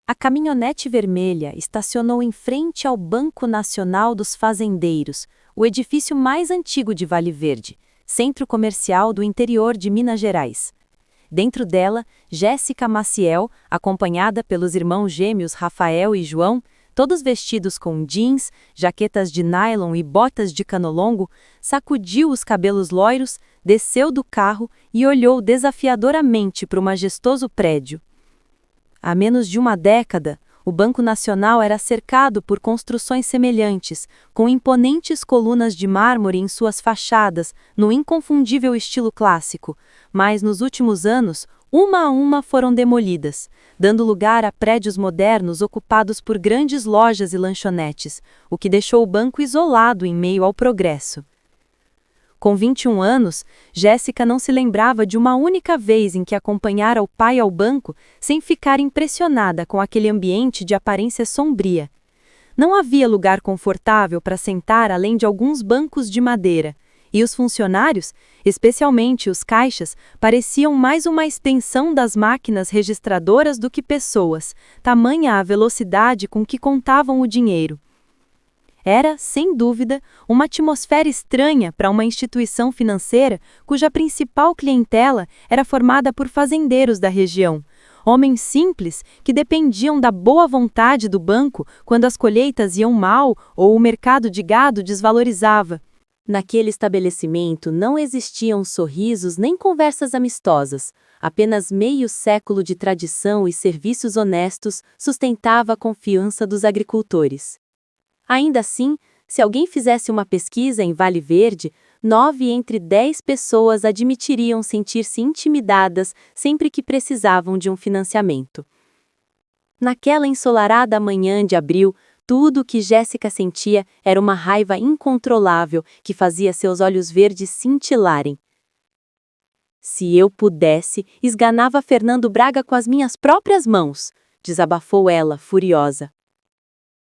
A caminhonete vermelha estacionou em frente ao Banco Nacional dos Fazendeiros, o edifício mais antigo de Vale Verde, centro comercial do interior de Minas Gerais. Dentro dela, Jéssica Maciel, acompanhada pelos irmãos gêmeos Rafael e João, todos vestidos com jeans, jaquetas de nylon e botas de cano longo, sacudiu os cabelos loiros, desceu do carro e olhou desafiadoramente para o majestoso prédio. Há menos de uma década, o Banco Nacional era cercado por construções semelhantes, com imponentes colunas de mármore em suas fachadas, no inconfundível estilo clássico, mas nos últimos anos, uma a uma foram demolidas, dando lugar a prédios modernos ocupados por grandes lojas e lanchonetes, o que deixou o banco isolado em meio ao progresso. Com 21 anos, Jéssica não se lembrava de uma única vez em que acompanhara o pai ao banco sem ficar impressionada com aquele ambiente de aparência sombria. Não havia lugar confortável para sentar além de alguns bancos de madeira, e os funcionários, especialmente os caixas, pareciam mais uma extensão das máquinas registradoras do que pessoas, tamanha a velocidade com que contavam o dinheiro. Era, sem dúvida, uma atmosfera estranha para uma instituição financeira cuja principal clientela era formada por fazendeiros da região, homens simples que dependiam da boa vontade do banco quando as colheitas iam mal ou o mercado de gado desvalorizava. Naquele estabelecimento não existiam sorrisos nem conversas amistosas, apenas meio século de tradição e serviços honestos sustentava a confiança dos agricultores. Ainda assim, se alguém fizesse uma pesquisa em Vale Verde, 9 entre 10 pessoas admitiriam sentir-se intimidadas sempre que precisavam de um financiamento. Naquela ensolarada manhã de abril, tudo o que Jéssica sentia era uma raiva incontrolável que fazia seus olhos verdes cintilarem. Se eu pudesse, esganava Fernando Braga com as minhas próprias mãos, desabafou ela, furiosa.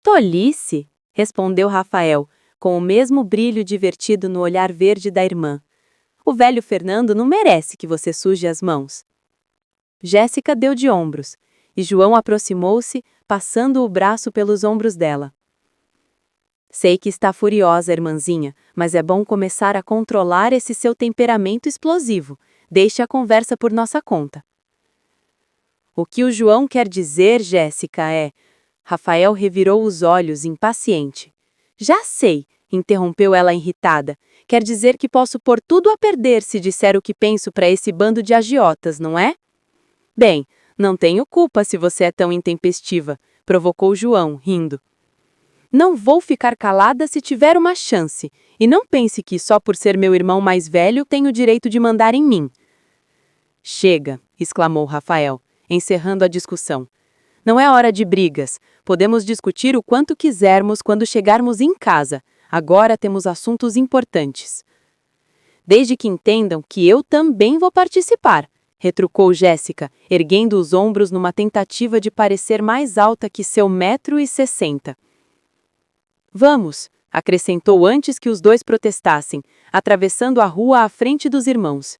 Tolice! Respondeu Rafael, com o mesmo brilho divertido no olhar verde da irmã. O velho Fernando não merece que você suje as mãos. Jéssica deu de ombros, e João aproximou-se, passando o braço pelos ombros dela. Sei que está furiosa, irmãzinha, mas é bom começar a controlar esse seu temperamento explosivo. Deixe a conversa por nossa conta. O que o João quer dizer, Jéssica, é... Rafael revirou os olhos, impaciente. Já sei, interrompeu ela irritada. Quer dizer que posso pôr tudo a perder se disser o que penso para esse bando de agiotas, não é? Bem, não tenho culpa se você é tão intempestiva, provocou João, rindo. Não vou ficar calada se tiver uma chance, e não pense que só por ser meu irmão mais velho tenho o direito de mandar em mim. Chega, exclamou Rafael, encerrando a discussão. Não é hora de brigas. Podemos discutir o quanto quisermos quando chegarmos em casa. Agora temos assuntos importantes. Desde que entendam que eu também vou participar, retrucou Jéssica, erguendo os ombros numa tentativa de parecer mais alta que seu 1,60 m. Vamos, acrescentou antes que os dois protestassem, atravessando a rua à frente dos irmãos.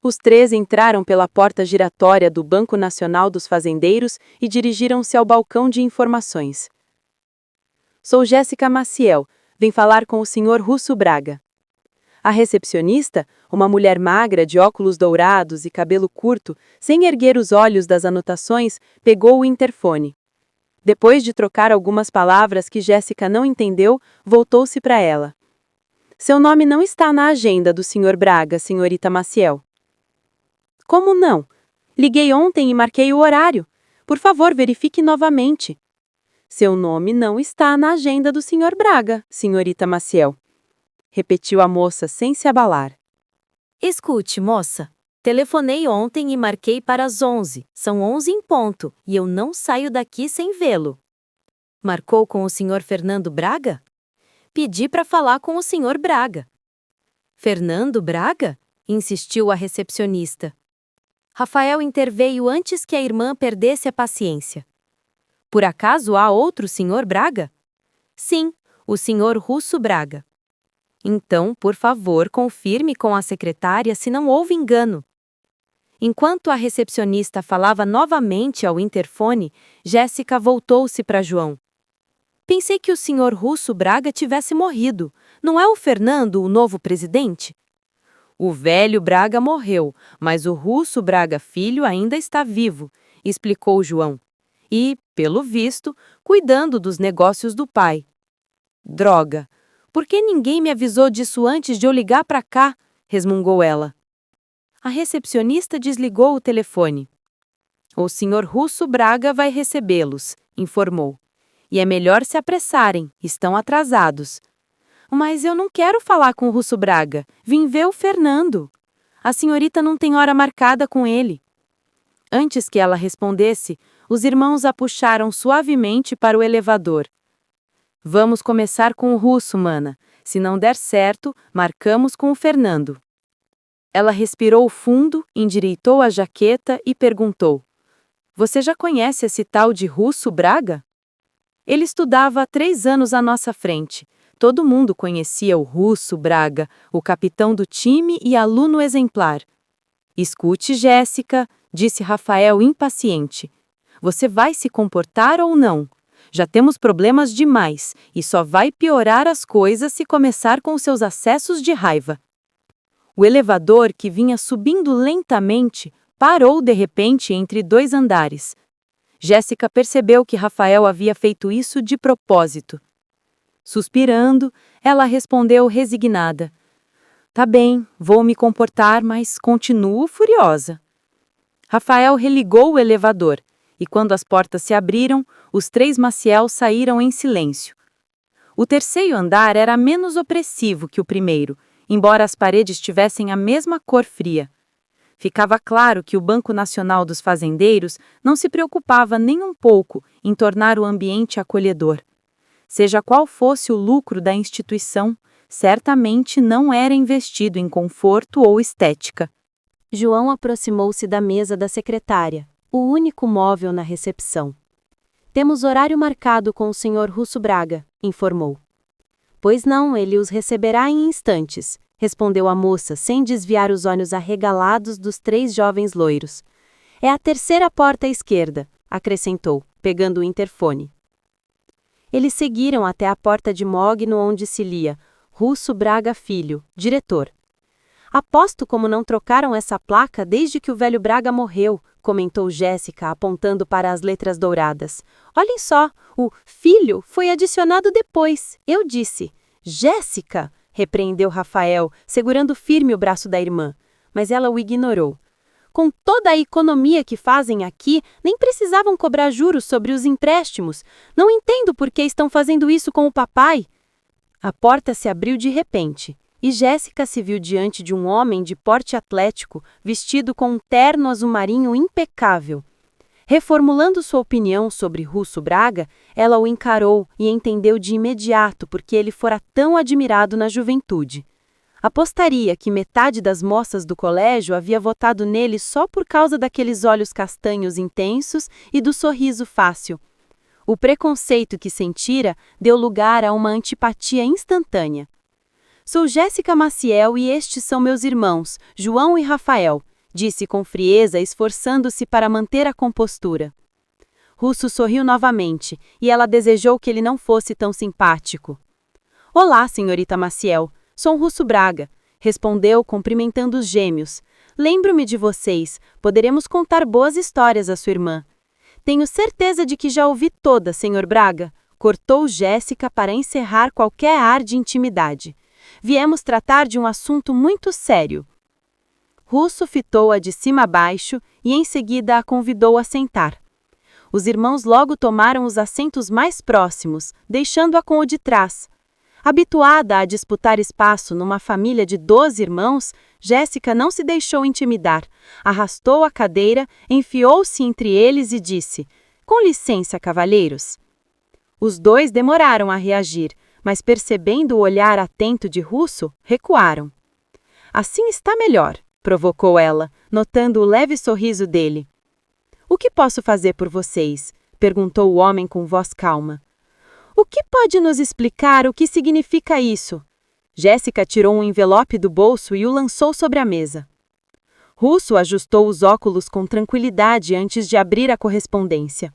Os três entraram pela porta giratória do Banco Nacional dos Fazendeiros e dirigiram-se ao balcão de informações. Sou Jéssica Maciel, vim falar com o Sr. Russo Braga. A recepcionista, uma mulher magra de óculos dourados e cabelo curto, sem erguer os olhos das anotações, pegou o interfone. Depois de trocar algumas palavras que Jéssica não entendeu, voltou-se para ela. Seu nome não está na agenda do Sr. Braga, senhorita Maciel. Como não? Liguei ontem e marquei o horário. Por favor, verifique novamente. Seu nome não está na agenda do Sr. Braga, senhorita Maciel. Repetiu a moça sem se abalar. Escute, moça. Telefonei ontem e marquei para as 11. São 11 em ponto, e eu não saio daqui sem vê-lo. Marcou com o Sr. Fernando Braga? Pedi para falar com o Sr. Braga. Fernando Braga? Insistiu a recepcionista. Rafael interveio antes que a irmã perdesse a paciência. Por acaso há outro Sr. Braga? Sim, o Sr. Russo Braga. Então, por favor, confirme com a secretária se não houve engano. Enquanto a recepcionista falava novamente ao interfone, Jéssica voltou-se para João. Pensei que o senhor Russo Braga tivesse morrido. Não é o Fernando o novo presidente? O velho Braga morreu, mas o Russo Braga filho ainda está vivo, explicou João. E, pelo visto, cuidando dos negócios do pai. Droga! Por que ninguém me avisou disso antes de eu ligar para cá? Resmungou ela. A recepcionista desligou o telefone. O senhor Russo Braga vai recebê-los, informou. E é melhor se apressarem, estão atrasados. Mas eu não quero falar com o Russo Braga. Vim ver o Fernando. A senhorita não tem hora marcada com ele. Antes que ela respondesse, os irmãos a puxaram suavemente para o elevador. Vamos começar com o Russo, mana. Se não der certo, marcamos com o Fernando. Ela respirou fundo, endireitou a jaqueta e perguntou. Você já conhece esse tal de Russo Braga? Ele estudava há 3 anos à nossa frente. Todo mundo conhecia o Russo Braga, o capitão do time e aluno exemplar. Escute, Jéssica, disse Rafael impaciente. Você vai se comportar ou não? Já temos problemas demais e só vai piorar as coisas se começar com os seus acessos de raiva. O elevador, que vinha subindo lentamente, parou de repente entre 2 andares. Jéssica percebeu que Rafael havia feito isso de propósito. Suspirando, ela respondeu resignada. Tá bem, vou me comportar, mas continuo furiosa. Rafael religou o elevador, e quando as portas se abriram, os 3 Maciel saíram em silêncio. O terceiro andar era menos opressivo que o primeiro, embora as paredes tivessem a mesma cor fria. Ficava claro que o Banco Nacional dos Fazendeiros não se preocupava nem um pouco em tornar o ambiente acolhedor. Seja qual fosse o lucro da instituição, certamente não era investido em conforto ou estética. João aproximou-se da mesa da secretária, o único móvel na recepção. Temos horário marcado com o senhor Russo Braga, informou. Pois não, ele os receberá em instantes, respondeu a moça, sem desviar os olhos arregalados dos 3 jovens loiros. É a terceira porta à esquerda, acrescentou, pegando o interfone. Eles seguiram até a porta de mogno onde se lia Russo Braga Filho, diretor. Aposto como não trocaram essa placa desde que o velho Braga morreu, comentou Jéssica, apontando para as letras douradas. Olhem só, o filho foi adicionado depois. Eu disse. Jéssica! Repreendeu Rafael, segurando firme o braço da irmã, mas ela o ignorou. Com toda a economia que fazem aqui, nem precisavam cobrar juros sobre os empréstimos. Não entendo por que estão fazendo isso com o papai. A porta se abriu de repente, e Jéssica se viu diante de um homem de porte atlético, vestido com um terno azul marinho impecável. Reformulando sua opinião sobre Russo Braga, ela o encarou e entendeu de imediato por que ele fora tão admirado na juventude. Apostaria que metade das moças do colégio havia votado nele só por causa daqueles olhos castanhos intensos e do sorriso fácil. O preconceito que sentira deu lugar a uma antipatia instantânea. Sou Jéssica Maciel e estes são meus irmãos, João e Rafael, disse com frieza, esforçando-se para manter a compostura. Russo sorriu novamente, e ela desejou que ele não fosse tão simpático. Olá, senhorita Maciel, sou Russo Braga, respondeu, cumprimentando os gêmeos. Lembro-me de vocês, poderemos contar boas histórias à sua irmã. Tenho certeza de que já ouvi toda, senhor Braga, cortou Jéssica para encerrar qualquer ar de intimidade. Viemos tratar de um assunto muito sério. Russo fitou-a de cima a baixo e em seguida a convidou a sentar. Os irmãos logo tomaram os assentos mais próximos, deixando-a com o de trás. Habituada a disputar espaço numa família de 12 irmãos, Jéssica não se deixou intimidar. Arrastou a cadeira, enfiou-se entre eles e disse: "Com licença, cavalheiros." Os 2 demoraram a reagir, mas percebendo o olhar atento de Russo, recuaram. "Assim está melhor", provocou ela, notando o leve sorriso dele. "O que posso fazer por vocês?" perguntou o homem com voz calma. "O que pode nos explicar o que significa isso?" Jéssica tirou um envelope do bolso e o lançou sobre a mesa. Russo ajustou os óculos com tranquilidade antes de abrir a correspondência.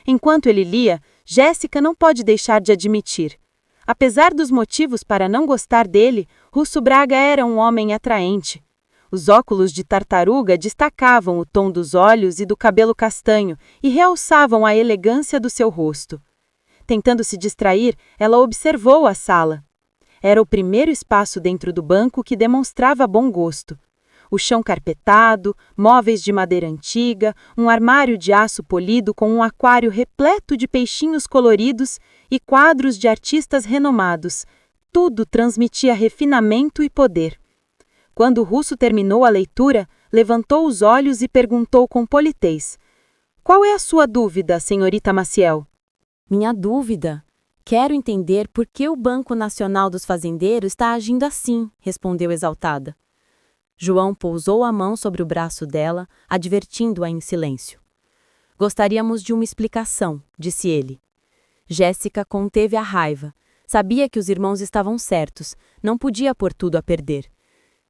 Enquanto ele lia, Jéssica não pode deixar de admitir. Apesar dos motivos para não gostar dele, Russo Braga era um homem atraente. Os óculos de tartaruga destacavam o tom dos olhos e do cabelo castanho e realçavam a elegância do seu rosto. Tentando se distrair, ela observou a sala. Era o primeiro espaço dentro do banco que demonstrava bom gosto. O chão carpetado, móveis de madeira antiga, um armário de aço polido com um aquário repleto de peixinhos coloridos e quadros de artistas renomados. Tudo transmitia refinamento e poder. Quando o Russo terminou a leitura, levantou os olhos e perguntou com politez: "Qual é a sua dúvida, senhorita Maciel?" Minha dúvida? Quero entender por que o Banco Nacional dos Fazendeiros está agindo assim, respondeu exaltada. João pousou a mão sobre o braço dela, advertindo-a em silêncio. Gostaríamos de uma explicação, disse ele. Jéssica conteve a raiva. Sabia que os irmãos estavam certos, não podia pôr tudo a perder.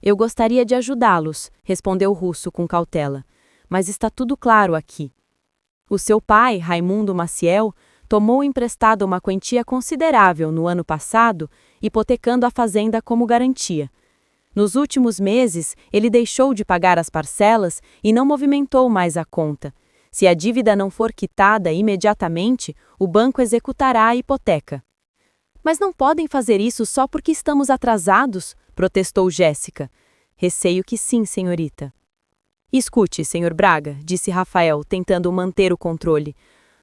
Eu gostaria de ajudá-los, respondeu Russo com cautela. Mas está tudo claro aqui. O seu pai, Raimundo Maciel, tomou emprestada uma quantia considerável no ano passado, hipotecando a fazenda como garantia. Nos últimos meses, ele deixou de pagar as parcelas e não movimentou mais a conta. Se a dívida não for quitada imediatamente, o banco executará a hipoteca. Mas não podem fazer isso só porque estamos atrasados, protestou Jéssica. Receio que sim, senhorita. Escute, senhor Braga, disse Rafael, tentando manter o controle.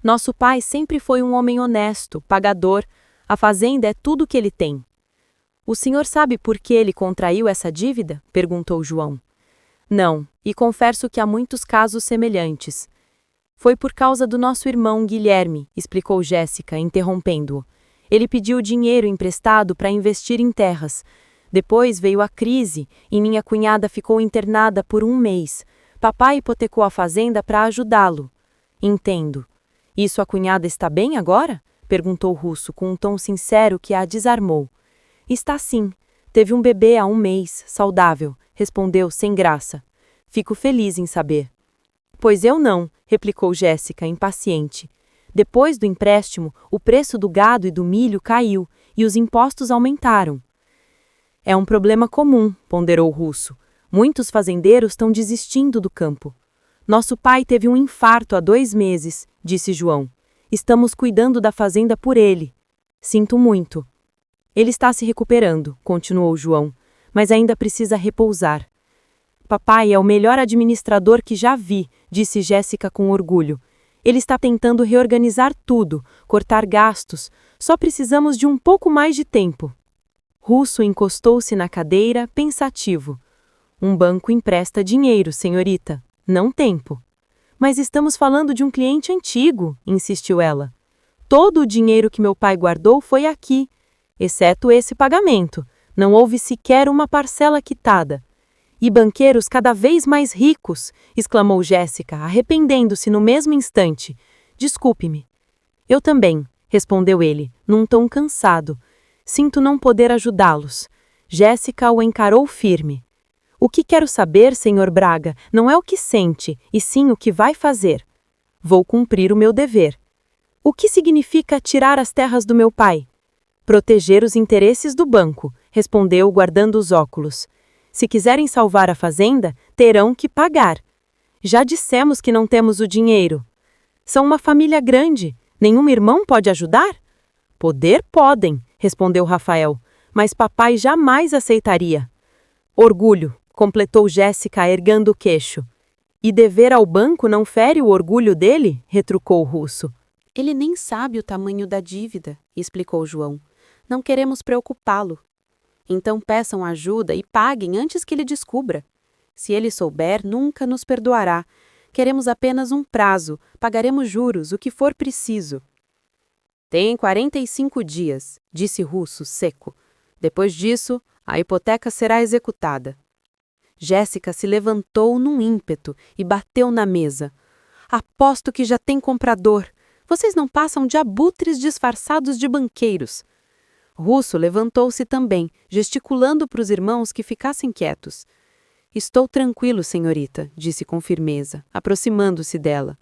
Nosso pai sempre foi um homem honesto, pagador. A fazenda é tudo o que ele tem. O senhor sabe por que ele contraiu essa dívida? Perguntou João. Não, e confesso que há muitos casos semelhantes. Foi por causa do nosso irmão Guilherme, explicou Jéssica, interrompendo-o. Ele pediu dinheiro emprestado para investir em terras. Depois veio a crise e minha cunhada ficou internada por 1 mês. Papai hipotecou a fazenda para ajudá-lo. Entendo. E sua cunhada está bem agora? Perguntou Russo com um tom sincero que a desarmou. Está sim. Teve um bebê há 1 mês, saudável, respondeu sem graça. Fico feliz em saber. Pois eu não, replicou Jéssica, impaciente. Depois do empréstimo, o preço do gado e do milho caiu e os impostos aumentaram. É um problema comum, ponderou Russo. Muitos fazendeiros estão desistindo do campo. Nosso pai teve um infarto há 2 meses, disse João. Estamos cuidando da fazenda por ele. Sinto muito. Ele está se recuperando, continuou João, mas ainda precisa repousar. Papai é o melhor administrador que já vi, disse Jéssica com orgulho. Ele está tentando reorganizar tudo, cortar gastos. Só precisamos de um pouco mais de tempo. Russo encostou-se na cadeira, pensativo. Um banco empresta dinheiro, senhorita, não tempo. Mas estamos falando de um cliente antigo, insistiu ela. Todo o dinheiro que meu pai guardou foi aqui, exceto esse pagamento. Não houve sequer uma parcela quitada. E banqueiros cada vez mais ricos, exclamou Jéssica, arrependendo-se no mesmo instante. Desculpe-me. Eu também, respondeu ele, num tom cansado. Sinto não poder ajudá-los. Jéssica o encarou firme. O que quero saber, senhor Braga, não é o que sente, e sim o que vai fazer. Vou cumprir o meu dever. O que significa tirar as terras do meu pai? Proteger os interesses do banco, respondeu guardando os óculos. Se quiserem salvar a fazenda, terão que pagar. Já dissemos que não temos o dinheiro. São uma família grande. Nenhum irmão pode ajudar? Poder podem, respondeu Rafael, mas papai jamais aceitaria. Orgulho, completou Jéssica erguendo o queixo. E dever ao banco não fere o orgulho dele? Retrucou Russo. Ele nem sabe o tamanho da dívida, explicou João. Não queremos preocupá-lo. Então peçam ajuda e paguem antes que ele descubra. Se ele souber, nunca nos perdoará. Queremos apenas um prazo, pagaremos juros, o que for preciso. Tem 45 dias, disse Russo, seco. Depois disso, a hipoteca será executada. Jéssica se levantou num ímpeto e bateu na mesa. Aposto que já tem comprador. Vocês não passam de abutres disfarçados de banqueiros. Russo levantou-se também, gesticulando para os irmãos que ficassem quietos. Estou tranquilo, senhorita, disse com firmeza, aproximando-se dela.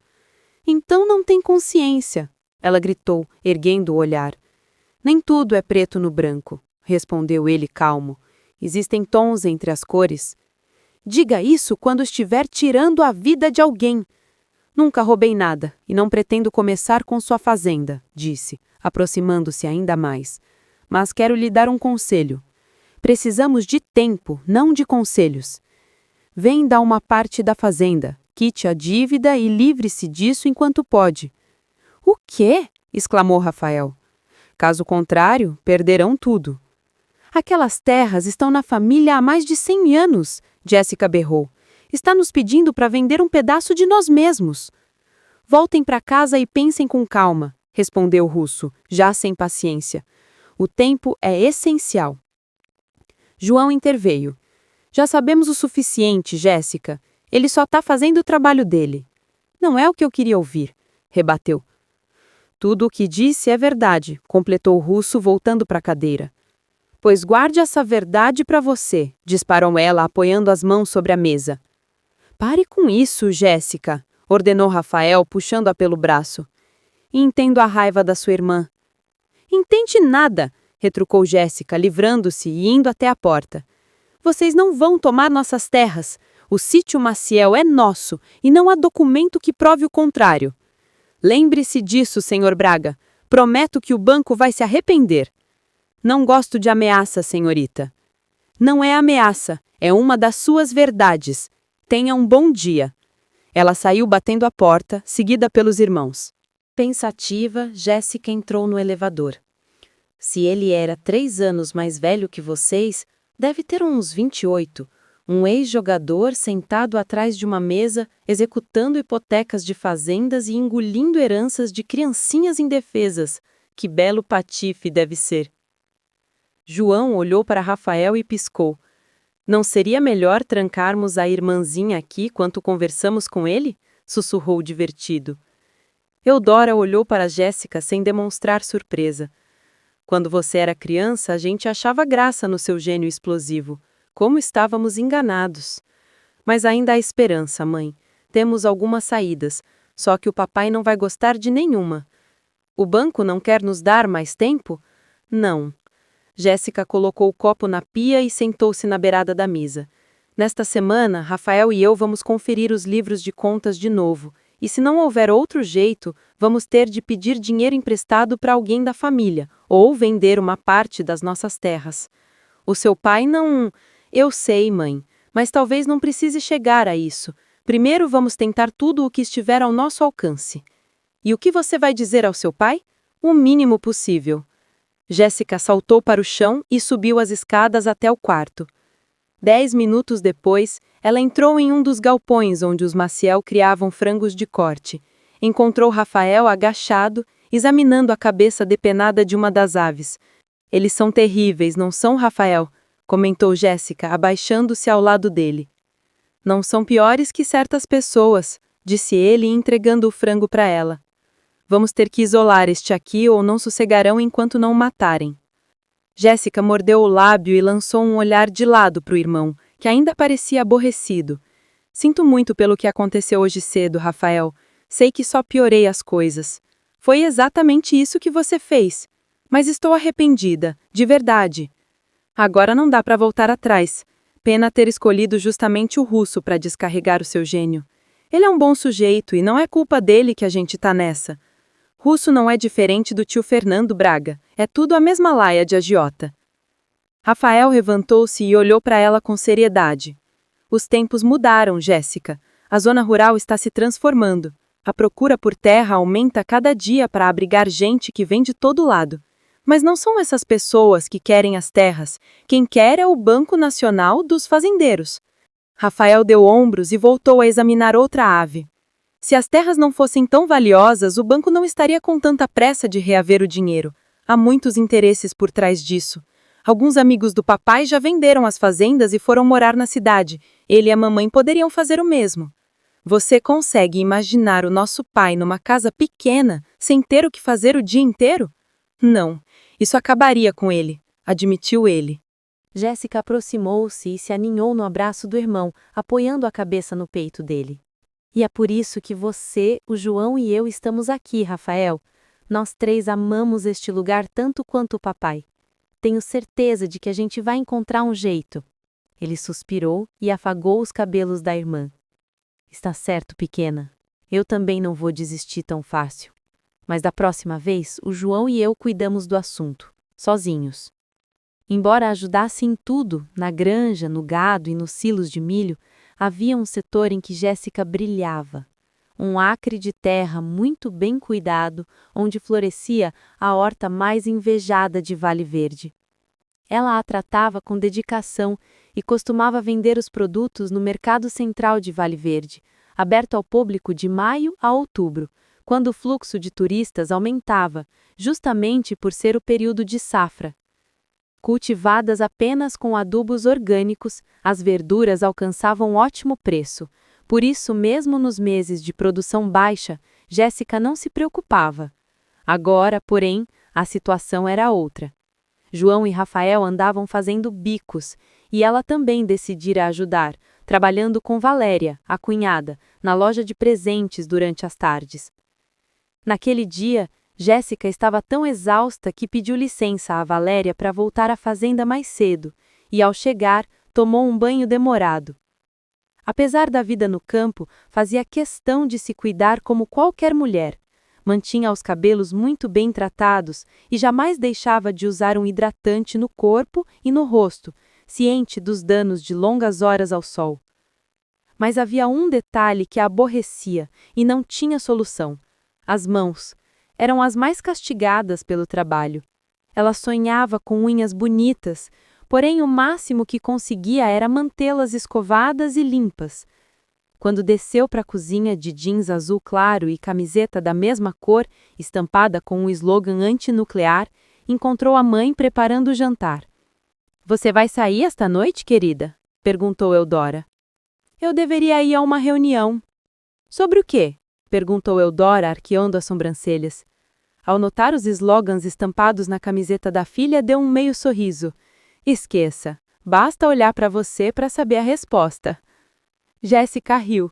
Então não tem consciência, ela gritou, erguendo o olhar. Nem tudo é preto no branco, respondeu ele calmo. Existem tons entre as cores. Diga isso quando estiver tirando a vida de alguém. Nunca roubei nada e não pretendo começar com sua fazenda, disse, aproximando-se ainda mais. Mas quero lhe dar um conselho. Precisamos de tempo, não de conselhos. Venda uma parte da fazenda, quite a dívida e livre-se disso enquanto pode. O quê? Exclamou Rafael. Caso contrário, perderão tudo. Aquelas terras estão na família há mais de 100 anos, Jéssica berrou. Está nos pedindo para vender um pedaço de nós mesmos. Voltem para casa e pensem com calma, respondeu o russo, já sem paciência. O tempo é essencial. João interveio. Já sabemos o suficiente, Jéssica. Ele só está fazendo o trabalho dele. Não é o que eu queria ouvir, rebateu. Tudo o que disse é verdade, completou o russo, voltando para a cadeira. Pois guarde essa verdade para você, disparou ela, apoiando as mãos sobre a mesa. Pare com isso, Jéssica, ordenou Rafael, puxando-a pelo braço. Entendo a raiva da sua irmã. Entende nada, retrucou Jéssica, livrando-se e indo até a porta. Vocês não vão tomar nossas terras. O sítio Maciel é nosso e não há documento que prove o contrário. Lembre-se disso, senhor Braga. Prometo que o banco vai se arrepender. Não gosto de ameaça, senhorita. Não é ameaça, é uma das suas verdades. Tenha um bom dia. Ela saiu batendo a porta, seguida pelos irmãos. Pensativa, Jéssica entrou no elevador. Se ele era 3 anos mais velho que vocês, deve ter uns 28. Um ex-jogador sentado atrás de uma mesa, executando hipotecas de fazendas e engolindo heranças de criancinhas indefesas. Que belo patife deve ser. João olhou para Rafael e piscou. Não seria melhor trancarmos a irmãzinha aqui quanto conversamos com ele? Sussurrou divertido. Eudora olhou para Jéssica sem demonstrar surpresa. Quando você era criança, a gente achava graça no seu gênio explosivo. Como estávamos enganados. Mas ainda há esperança, mãe. Temos algumas saídas, só que o papai não vai gostar de nenhuma. O banco não quer nos dar mais tempo? Não. Jéssica colocou o copo na pia e sentou-se na beirada da mesa. Nesta semana, Rafael e eu vamos conferir os livros de contas de novo, e se não houver outro jeito, vamos ter de pedir dinheiro emprestado para alguém da família, ou vender uma parte das nossas terras. O seu pai não... Eu sei, mãe, mas talvez não precise chegar a isso. Primeiro vamos tentar tudo o que estiver ao nosso alcance. E o que você vai dizer ao seu pai? O mínimo possível. Jéssica saltou para o chão e subiu as escadas até o quarto. 10 minutos depois, ela entrou em um dos galpões onde os Maciel criavam frangos de corte. Encontrou Rafael agachado, examinando a cabeça depenada de uma das aves. Eles são terríveis, não são, Rafael? Comentou Jéssica, abaixando-se ao lado dele. Não são piores que certas pessoas, disse ele, entregando o frango para ela. Vamos ter que isolar este aqui ou não sossegarão enquanto não o matarem. Jéssica mordeu o lábio e lançou um olhar de lado para o irmão, que ainda parecia aborrecido. Sinto muito pelo que aconteceu hoje cedo, Rafael. Sei que só piorei as coisas. Foi exatamente isso que você fez. Mas estou arrependida, de verdade. Agora não dá para voltar atrás. Pena ter escolhido justamente o russo para descarregar o seu gênio. Ele é um bom sujeito e não é culpa dele que a gente tá nessa. Russo não é diferente do tio Fernando Braga. É tudo a mesma laia de agiota. Rafael levantou-se e olhou para ela com seriedade. Os tempos mudaram, Jéssica. A zona rural está se transformando. A procura por terra aumenta cada dia para abrigar gente que vem de todo lado. Mas não são essas pessoas que querem as terras. Quem quer é o Banco Nacional dos Fazendeiros. Rafael deu ombros e voltou a examinar outra ave. Se as terras não fossem tão valiosas, o banco não estaria com tanta pressa de reaver o dinheiro. Há muitos interesses por trás disso. Alguns amigos do papai já venderam as fazendas e foram morar na cidade. Ele e a mamãe poderiam fazer o mesmo. Você consegue imaginar o nosso pai numa casa pequena, sem ter o que fazer o dia inteiro? Não, isso acabaria com ele, admitiu ele. Jéssica aproximou-se e se aninhou no abraço do irmão, apoiando a cabeça no peito dele. E é por isso que você, o João e eu estamos aqui, Rafael. Nós três amamos este lugar tanto quanto o papai. Tenho certeza de que a gente vai encontrar um jeito. Ele suspirou e afagou os cabelos da irmã. Está certo, pequena. Eu também não vou desistir tão fácil. Mas da próxima vez, o João e eu cuidamos do assunto, sozinhos. Embora ajudasse em tudo, na granja, no gado e nos silos de milho, havia um setor em que Jéssica brilhava. Um acre de terra muito bem cuidado, onde florescia a horta mais invejada de Vale Verde. Ela a tratava com dedicação e costumava vender os produtos no Mercado Central de Vale Verde, aberto ao público de maio a outubro, quando o fluxo de turistas aumentava, justamente por ser o período de safra. Cultivadas apenas com adubos orgânicos, as verduras alcançavam ótimo preço. Por isso, mesmo nos meses de produção baixa, Jéssica não se preocupava. Agora, porém, a situação era outra. João e Rafael andavam fazendo bicos, e ela também decidira ajudar, trabalhando com Valéria, a cunhada, na loja de presentes durante as tardes. Naquele dia, Jéssica estava tão exausta que pediu licença a Valéria para voltar à fazenda mais cedo, e ao chegar, tomou um banho demorado. Apesar da vida no campo, fazia questão de se cuidar como qualquer mulher. Mantinha os cabelos muito bem tratados e jamais deixava de usar um hidratante no corpo e no rosto, ciente dos danos de longas horas ao sol. Mas havia um detalhe que a aborrecia e não tinha solução: as mãos. Eram as mais castigadas pelo trabalho. Ela sonhava com unhas bonitas, porém o máximo que conseguia era mantê-las escovadas e limpas. Quando desceu para a cozinha de jeans azul claro e camiseta da mesma cor, estampada com um slogan antinuclear, encontrou a mãe preparando o jantar. "Você vai sair esta noite, querida?" perguntou Eudora. "Eu deveria ir a uma reunião." "Sobre o quê?" perguntou Eudora, arqueando as sobrancelhas. Ao notar os slogans estampados na camiseta da filha, deu um meio sorriso. "Esqueça. Basta olhar para você para saber a resposta." Jéssica riu.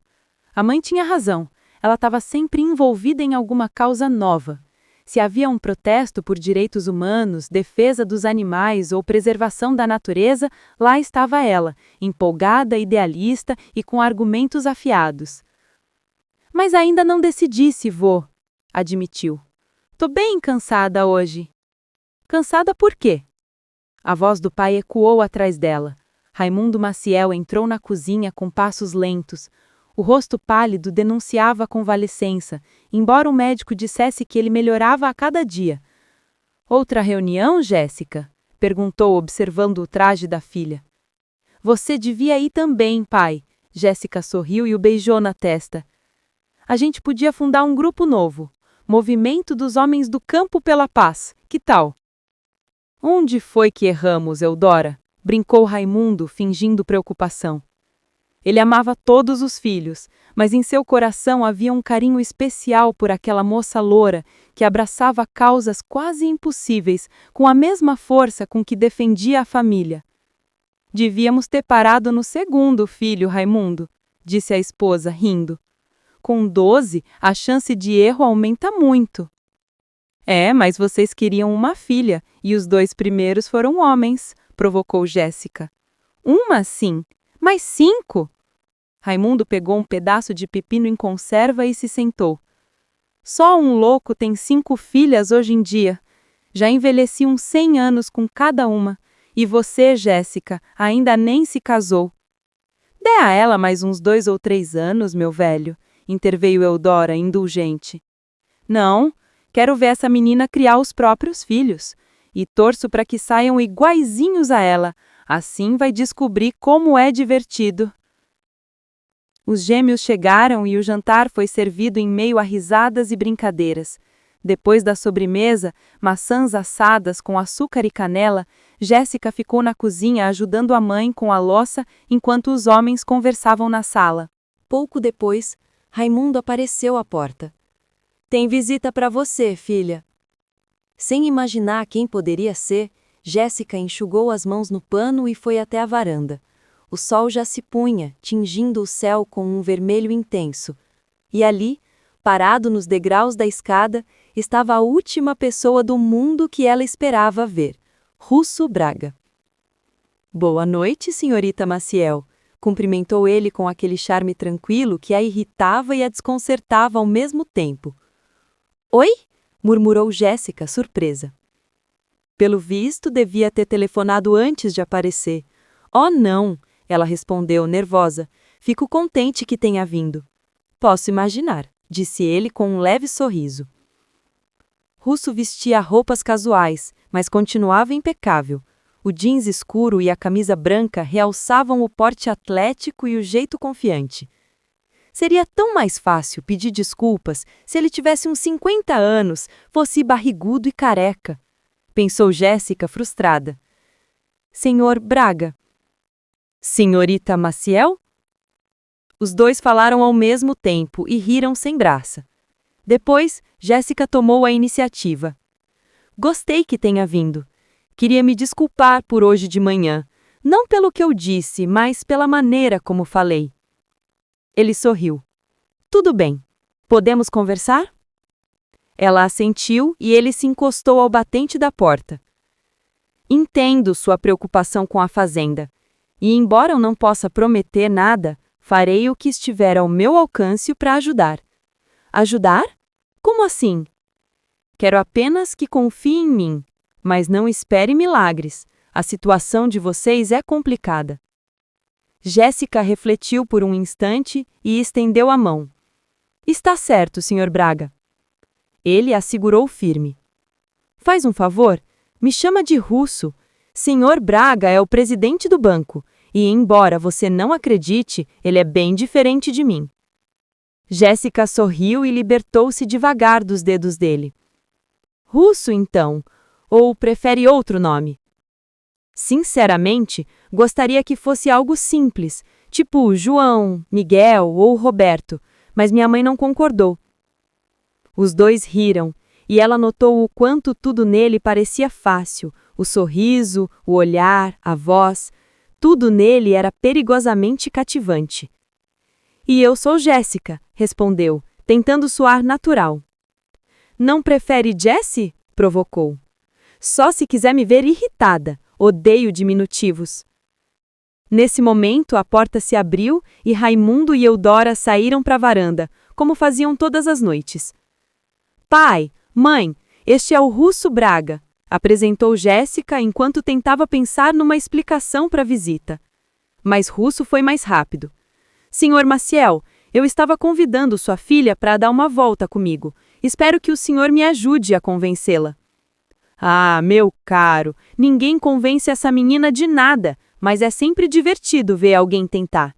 A mãe tinha razão. Ela estava sempre envolvida em alguma causa nova. Se havia um protesto por direitos humanos, defesa dos animais ou preservação da natureza, lá estava ela, empolgada, idealista e com argumentos afiados. "Mas ainda não decidi se vou", admitiu. "Tô bem cansada hoje." "Cansada por quê?" A voz do pai ecoou atrás dela. Raimundo Maciel entrou na cozinha com passos lentos. O rosto pálido denunciava a convalescença, embora o médico dissesse que ele melhorava a cada dia. "Outra reunião, Jéssica?" perguntou, observando o traje da filha. "Você devia ir também, pai." Jéssica sorriu e o beijou na testa. "A gente podia fundar um grupo novo. Movimento dos Homens do Campo pela Paz. Que tal?" "Onde foi que erramos, Eudora?" brincou Raimundo, fingindo preocupação. Ele amava todos os filhos, mas em seu coração havia um carinho especial por aquela moça loura que abraçava causas quase impossíveis com a mesma força com que defendia a família. "Devíamos ter parado no segundo filho, Raimundo", disse a esposa, rindo. "Com 12, a chance de erro aumenta muito." "É, mas vocês queriam uma filha, e os 2 primeiros foram homens", provocou Jéssica. "Uma, sim, mas 5?" Raimundo pegou um pedaço de pepino em conserva e se sentou. "Só um louco tem 5 filhas hoje em dia. Já envelheci uns 100 anos com cada uma. E você, Jéssica, ainda nem se casou." "Dê a ela mais uns 2 ou 3 anos, meu velho", interveio Eudora, indulgente. "Não, quero ver essa menina criar os próprios filhos. E torço para que saiam iguaizinhos a ela. Assim vai descobrir como é divertido." Os gêmeos chegaram e o jantar foi servido em meio a risadas e brincadeiras. Depois da sobremesa, maçãs assadas com açúcar e canela, Jéssica ficou na cozinha ajudando a mãe com a louça enquanto os homens conversavam na sala. Pouco depois, Raimundo apareceu à porta. "Tem visita para você, filha." Sem imaginar quem poderia ser, Jéssica enxugou as mãos no pano e foi até a varanda. O sol já se punha, tingindo o céu com um vermelho intenso. E ali, parado nos degraus da escada, estava a última pessoa do mundo que ela esperava ver, Russo Braga. Boa noite, senhorita Maciel, cumprimentou ele com aquele charme tranquilo que a irritava e a desconcertava ao mesmo tempo. Oi? Murmurou Jéssica, surpresa. Pelo visto, devia ter telefonado antes de aparecer. Oh, não, ela respondeu, nervosa. Fico contente que tenha vindo. Posso imaginar, disse ele com um leve sorriso. Russo vestia roupas casuais, mas continuava impecável. O jeans escuro e a camisa branca realçavam o porte atlético e o jeito confiante. Seria tão mais fácil pedir desculpas se ele tivesse uns 50 anos, fosse barrigudo e careca, pensou Jéssica frustrada. Senhor Braga. Senhorita Maciel? Os dois falaram ao mesmo tempo e riram sem graça. Depois, Jéssica tomou a iniciativa. Gostei que tenha vindo. Queria me desculpar por hoje de manhã, não pelo que eu disse, mas pela maneira como falei. Ele sorriu. Tudo bem. Podemos conversar? Ela assentiu e ele se encostou ao batente da porta. Entendo sua preocupação com a fazenda, e embora eu não possa prometer nada, farei o que estiver ao meu alcance para ajudar. Ajudar? Como assim? Quero apenas que confie em mim, mas não espere milagres. A situação de vocês é complicada. Jéssica refletiu por um instante e estendeu a mão. Está certo, Sr. Braga. Ele a segurou firme. Faz um favor, me chama de Russo. Sr. Braga é o presidente do banco, e embora você não acredite, ele é bem diferente de mim. Jéssica sorriu e libertou-se devagar dos dedos dele. Russo, então, ou prefere outro nome? Sinceramente, gostaria que fosse algo simples, tipo João, Miguel ou Roberto, mas minha mãe não concordou. Os dois riram, e ela notou o quanto tudo nele parecia fácil, o sorriso, o olhar, a voz, tudo nele era perigosamente cativante. E eu sou Jéssica, respondeu, tentando soar natural. Não prefere Jessie? Provocou. Só se quiser me ver irritada, odeio diminutivos. Nesse momento, a porta se abriu e Raimundo e Eudora saíram para a varanda, como faziam todas as noites. Pai, mãe, este é o Russo Braga, apresentou Jéssica enquanto tentava pensar numa explicação para a visita. Mas Russo foi mais rápido. Senhor Maciel, eu estava convidando sua filha para dar uma volta comigo. Espero que o senhor me ajude a convencê-la. Ah, meu caro, ninguém convence essa menina de nada, mas é sempre divertido ver alguém tentar.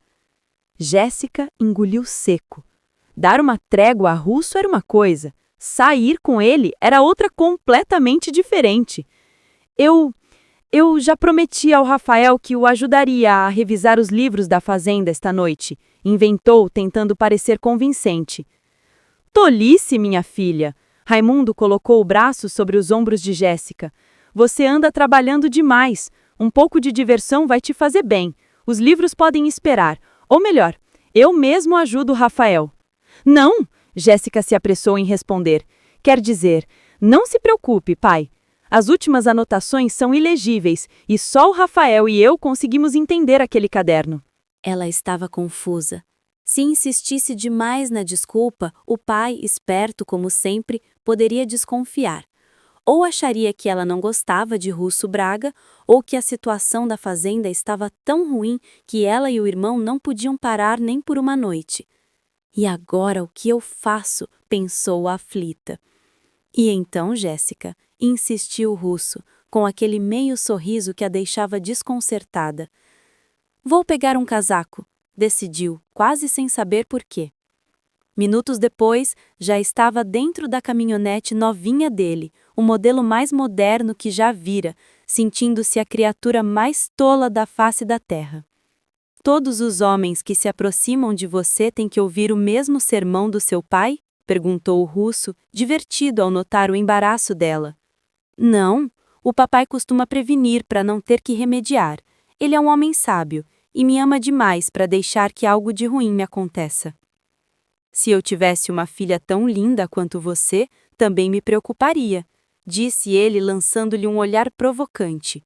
Jéssica engoliu seco. Dar uma trégua a Russo era uma coisa, sair com ele era outra completamente diferente. Eu já prometi ao Rafael que o ajudaria a revisar os livros da fazenda esta noite, inventou, tentando parecer convincente. Tolice, minha filha! Raimundo colocou o braço sobre os ombros de Jéssica. Você anda trabalhando demais. Um pouco de diversão vai te fazer bem. Os livros podem esperar. Ou melhor, eu mesmo ajudo o Rafael. Não! Jéssica se apressou em responder. Quer dizer, não se preocupe, pai. As últimas anotações são ilegíveis e só o Rafael e eu conseguimos entender aquele caderno. Ela estava confusa. Se insistisse demais na desculpa, o pai, esperto como sempre, poderia desconfiar. Ou acharia que ela não gostava de Russo Braga, ou que a situação da fazenda estava tão ruim que ela e o irmão não podiam parar nem por uma noite. E agora o que eu faço? Pensou aflita. E então, Jéssica, insistiu Russo, com aquele meio sorriso que a deixava desconcertada. Vou pegar um casaco, decidiu, quase sem saber por quê. Minutos depois, já estava dentro da caminhonete novinha dele, o modelo mais moderno que já vira, sentindo-se a criatura mais tola da face da terra. Todos os homens que se aproximam de você têm que ouvir o mesmo sermão do seu pai? Perguntou o Russo, divertido ao notar o embaraço dela. Não, O papai costuma prevenir para não ter que remediar. Ele é um homem sábio e me ama demais para deixar que algo de ruim me aconteça. Se eu tivesse uma filha tão linda quanto você, também me preocuparia, disse ele lançando-lhe um olhar provocante.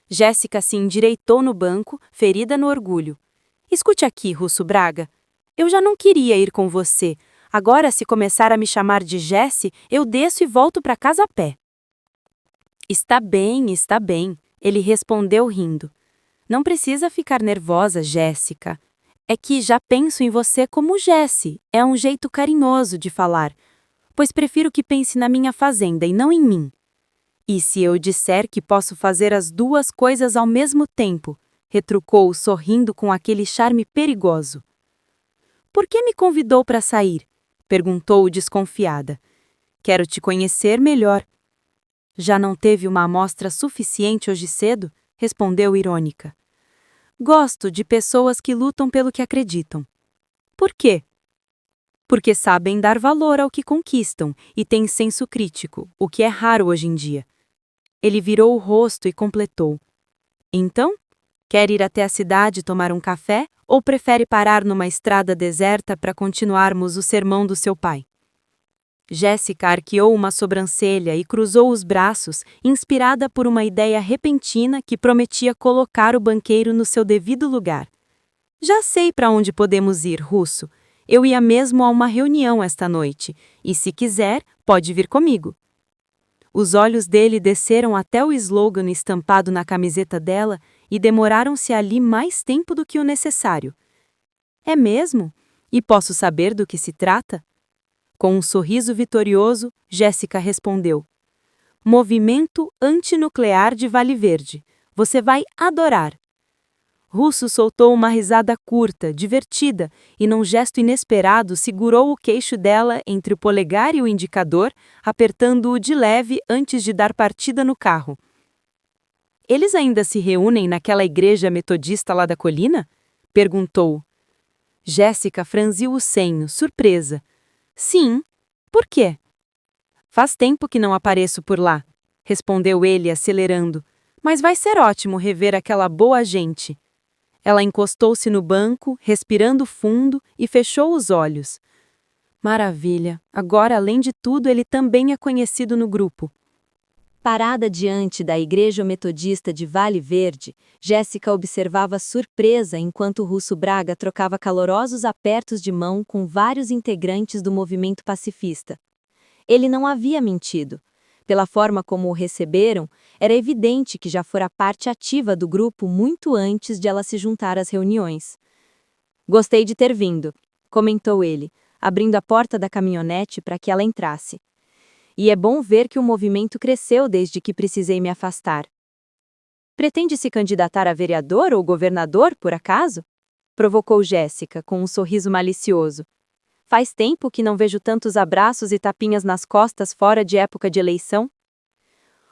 Jéssica se endireitou no banco, ferida no orgulho. Escute aqui, Russo Braga. Eu já não queria ir com você. Agora, se começar a me chamar de Jessie, eu desço e volto para casa a pé. Está bem, ele respondeu rindo. Não precisa ficar nervosa, Jéssica. É que já penso em você como Jessie. É um jeito carinhoso de falar, pois prefiro que pense na minha fazenda e não em mim. E se eu disser que posso fazer as duas coisas ao mesmo tempo? Retrucou, sorrindo com aquele charme perigoso. Por que me convidou para sair? Perguntou desconfiada. Quero te conhecer melhor. Já não teve uma amostra suficiente hoje cedo? Respondeu irônica. Gosto de pessoas que lutam pelo que acreditam. Por quê? Porque sabem dar valor ao que conquistam e têm senso crítico, o que é raro hoje em dia. Ele virou o rosto e completou. Então, quer ir até a cidade tomar um café ou prefere parar numa estrada deserta para continuarmos o sermão do seu pai? Jéssica arqueou uma sobrancelha e cruzou os braços, inspirada por uma ideia repentina que prometia colocar o banqueiro no seu devido lugar. Já sei para onde podemos ir, Russo. Eu ia mesmo a uma reunião esta noite, e se quiser, pode vir comigo. Os olhos dele desceram até o slogan estampado na camiseta dela e demoraram-se ali mais tempo do que o necessário. É mesmo? E posso saber do que se trata? Com um sorriso vitorioso, Jéssica respondeu. Movimento Antinuclear de Vale Verde. Você vai adorar. Russo soltou uma risada curta, divertida, e num gesto inesperado segurou o queixo dela entre o polegar e o indicador, apertando-o de leve antes de dar partida no carro. Eles ainda se reúnem naquela igreja metodista lá da colina? Perguntou. Jéssica franziu o senho, surpresa. Sim. Por quê? Faz tempo que não apareço por lá, respondeu ele acelerando, mas vai ser ótimo rever aquela boa gente. Ela encostou-se no banco, respirando fundo, e fechou os olhos. Maravilha! Agora, além de tudo, ele também é conhecido no grupo. Parada diante da Igreja Metodista de Vale Verde, Jéssica observava surpresa enquanto Russo Braga trocava calorosos apertos de mão com vários integrantes do movimento pacifista. Ele não havia mentido. Pela forma como o receberam, era evidente que já fora parte ativa do grupo muito antes de ela se juntar às reuniões. Gostei de ter vindo, comentou ele, abrindo a porta da caminhonete para que ela entrasse. E é bom ver que o movimento cresceu desde que precisei me afastar. Pretende se candidatar a vereador ou governador, por acaso? Provocou Jéssica, com um sorriso malicioso. Faz tempo que não vejo tantos abraços e tapinhas nas costas fora de época de eleição.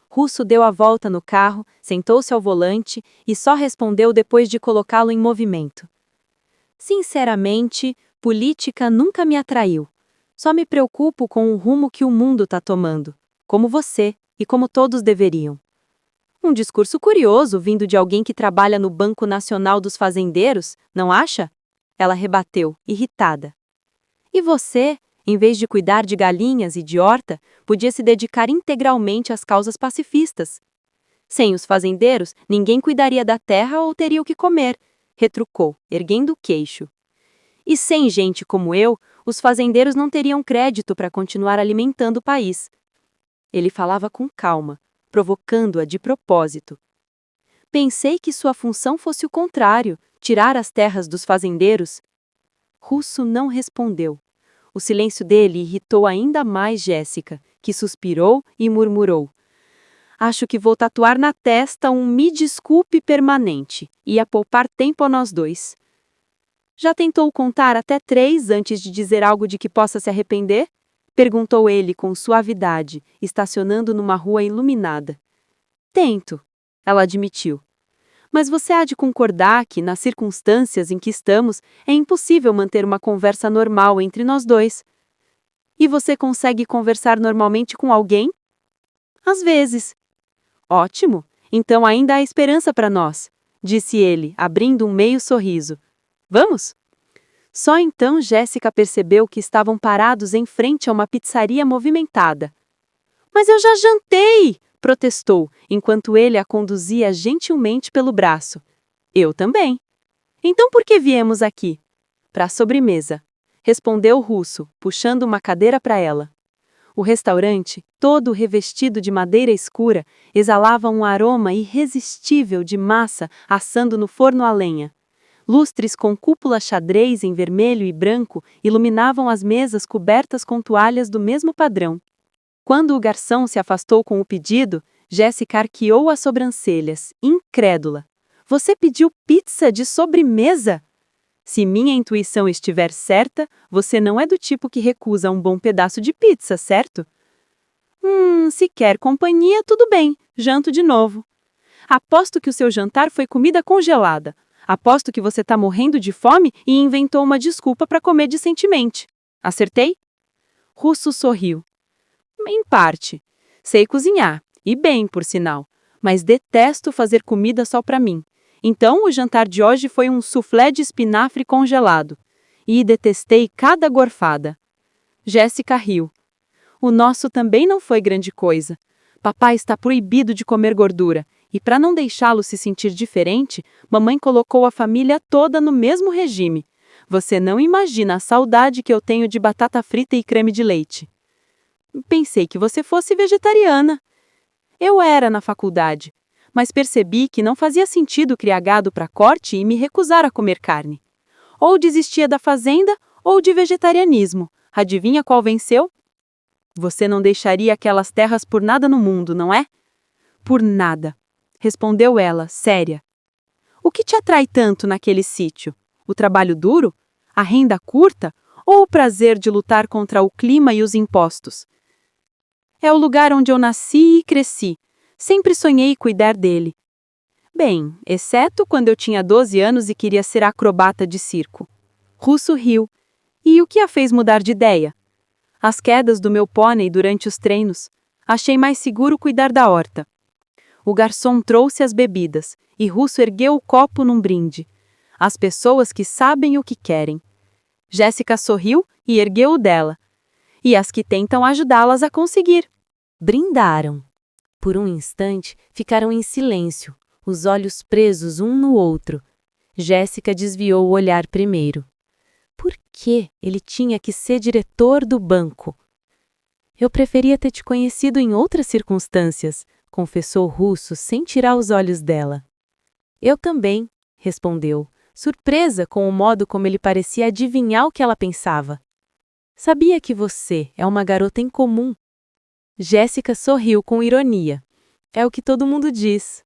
Russo deu a volta no carro, sentou-se ao volante e só respondeu depois de colocá-lo em movimento. Sinceramente, política nunca me atraiu. Só me preocupo com o rumo que o mundo está tomando, como você e como todos deveriam. Um discurso curioso vindo de alguém que trabalha no Banco Nacional dos Fazendeiros, não acha? Ela rebateu, irritada. E você, em vez de cuidar de galinhas e de horta, podia se dedicar integralmente às causas pacifistas. Sem os fazendeiros, ninguém cuidaria da terra ou teria o que comer, retrucou, erguendo o queixo. E sem gente como eu, os fazendeiros não teriam crédito para continuar alimentando o país. Ele falava com calma, provocando-a de propósito. Pensei que sua função fosse o contrário, tirar as terras dos fazendeiros. Russo não respondeu. O silêncio dele irritou ainda mais Jéssica, que suspirou e murmurou. Acho que vou tatuar na testa um "me desculpe" permanente. Ia poupar tempo a nós dois. Já tentou contar até 3 antes de dizer algo de que possa se arrepender? Perguntou ele com suavidade, estacionando numa rua iluminada. Tento, ela admitiu. Mas você há de concordar que, nas circunstâncias em que estamos, é impossível manter uma conversa normal entre nós dois. E você consegue conversar normalmente com alguém? Às vezes. Ótimo! Então ainda há esperança para nós, disse ele, abrindo um meio sorriso. Vamos? Só então Jéssica percebeu que estavam parados em frente a uma pizzaria movimentada. Mas eu já jantei! Protestou, enquanto ele a conduzia gentilmente pelo braço. Eu também. Então por que viemos aqui? Para a sobremesa, respondeu o russo, puxando uma cadeira para ela. O restaurante, todo revestido de madeira escura, exalava um aroma irresistível de massa assando no forno a lenha. Lustres com cúpula xadrez em vermelho e branco iluminavam as mesas cobertas com toalhas do mesmo padrão. Quando o garçom se afastou com o pedido, Jéssica arqueou as sobrancelhas, incrédula. Você pediu pizza de sobremesa? Se minha intuição estiver certa, você não é do tipo que recusa um bom pedaço de pizza, certo? Se quer companhia, tudo bem, janto de novo. Aposto que o seu jantar foi comida congelada. Aposto que você está morrendo de fome e inventou uma desculpa para comer decentemente. Acertei? Russo sorriu. Em parte. Sei cozinhar, e bem, por sinal, mas detesto fazer comida só para mim. Então, o jantar de hoje foi um soufflé de espinafre congelado. E detestei cada gorfada. Jéssica riu. O nosso também não foi grande coisa. Papai está proibido de comer gordura, e para não deixá-lo se sentir diferente, mamãe colocou a família toda no mesmo regime. Você não imagina a saudade que eu tenho de batata frita e creme de leite. Pensei que você fosse vegetariana. Eu era na faculdade, mas percebi que não fazia sentido criar gado para corte e me recusar a comer carne. Ou desistia da fazenda, ou de vegetarianismo. Adivinha qual venceu? Você não deixaria aquelas terras por nada no mundo, não é? Por nada, respondeu ela, séria. O que te atrai tanto naquele sítio? O trabalho duro? A renda curta? Ou o prazer de lutar contra o clima e os impostos? É o lugar onde eu nasci e cresci. Sempre sonhei cuidar dele. Bem, exceto quando eu tinha 12 anos e queria ser acrobata de circo. Russo riu. E o que a fez mudar de ideia? As quedas do meu pônei durante os treinos. Achei mais seguro cuidar da horta. O garçom trouxe as bebidas, e Russo ergueu o copo num brinde. As pessoas que sabem o que querem. Jéssica sorriu e ergueu o dela. E as que tentam ajudá-las a conseguir. Brindaram. Por um instante, ficaram em silêncio, os olhos presos um no outro. Jéssica desviou o olhar primeiro. Por que ele tinha que ser diretor do banco? Eu preferia ter te conhecido em outras circunstâncias, confessou Russo sem tirar os olhos dela. Eu também, respondeu, surpresa com o modo como ele parecia adivinhar o que ela pensava. Sabia que você é uma garota incomum. Jéssica sorriu com ironia. É o que todo mundo diz.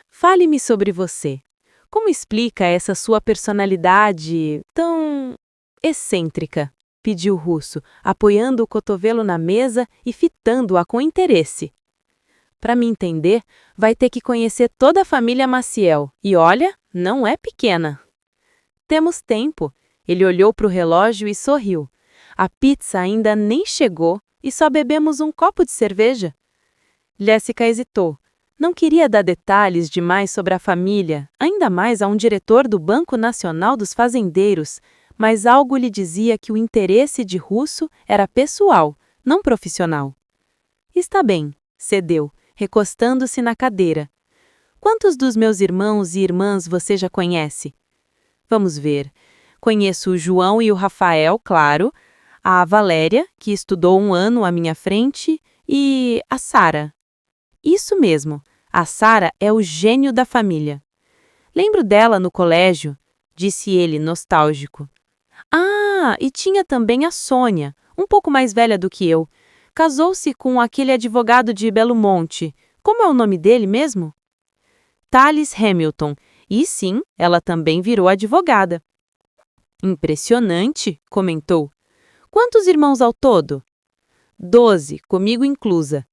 Fale-me sobre você. Como explica essa sua personalidade tão excêntrica? Pediu Russo, apoiando o cotovelo na mesa e fitando-a com interesse. Para me entender, vai ter que conhecer toda a família Maciel. E olha, não é pequena. Temos tempo. Ele olhou para o relógio e sorriu. A pizza ainda nem chegou e só bebemos um copo de cerveja. Jéssica hesitou. Não queria dar detalhes demais sobre a família, ainda mais a um diretor do Banco Nacional dos Fazendeiros, mas algo lhe dizia que o interesse de Russo era pessoal, não profissional. Está bem, cedeu, recostando-se na cadeira. Quantos dos meus irmãos e irmãs você já conhece? Vamos ver. Conheço o João e o Rafael, claro, a Valéria, que estudou 1 ano à minha frente, e a Sara. Isso mesmo, a Sara é o gênio da família. Lembro dela no colégio, disse ele, nostálgico. Ah, e tinha também a Sônia, um pouco mais velha do que eu. Casou-se com aquele advogado de Belo Monte. Como é o nome dele mesmo? Thales Hamilton. E sim, ela também virou advogada. Impressionante, comentou. Quantos irmãos ao todo? 12, comigo inclusa.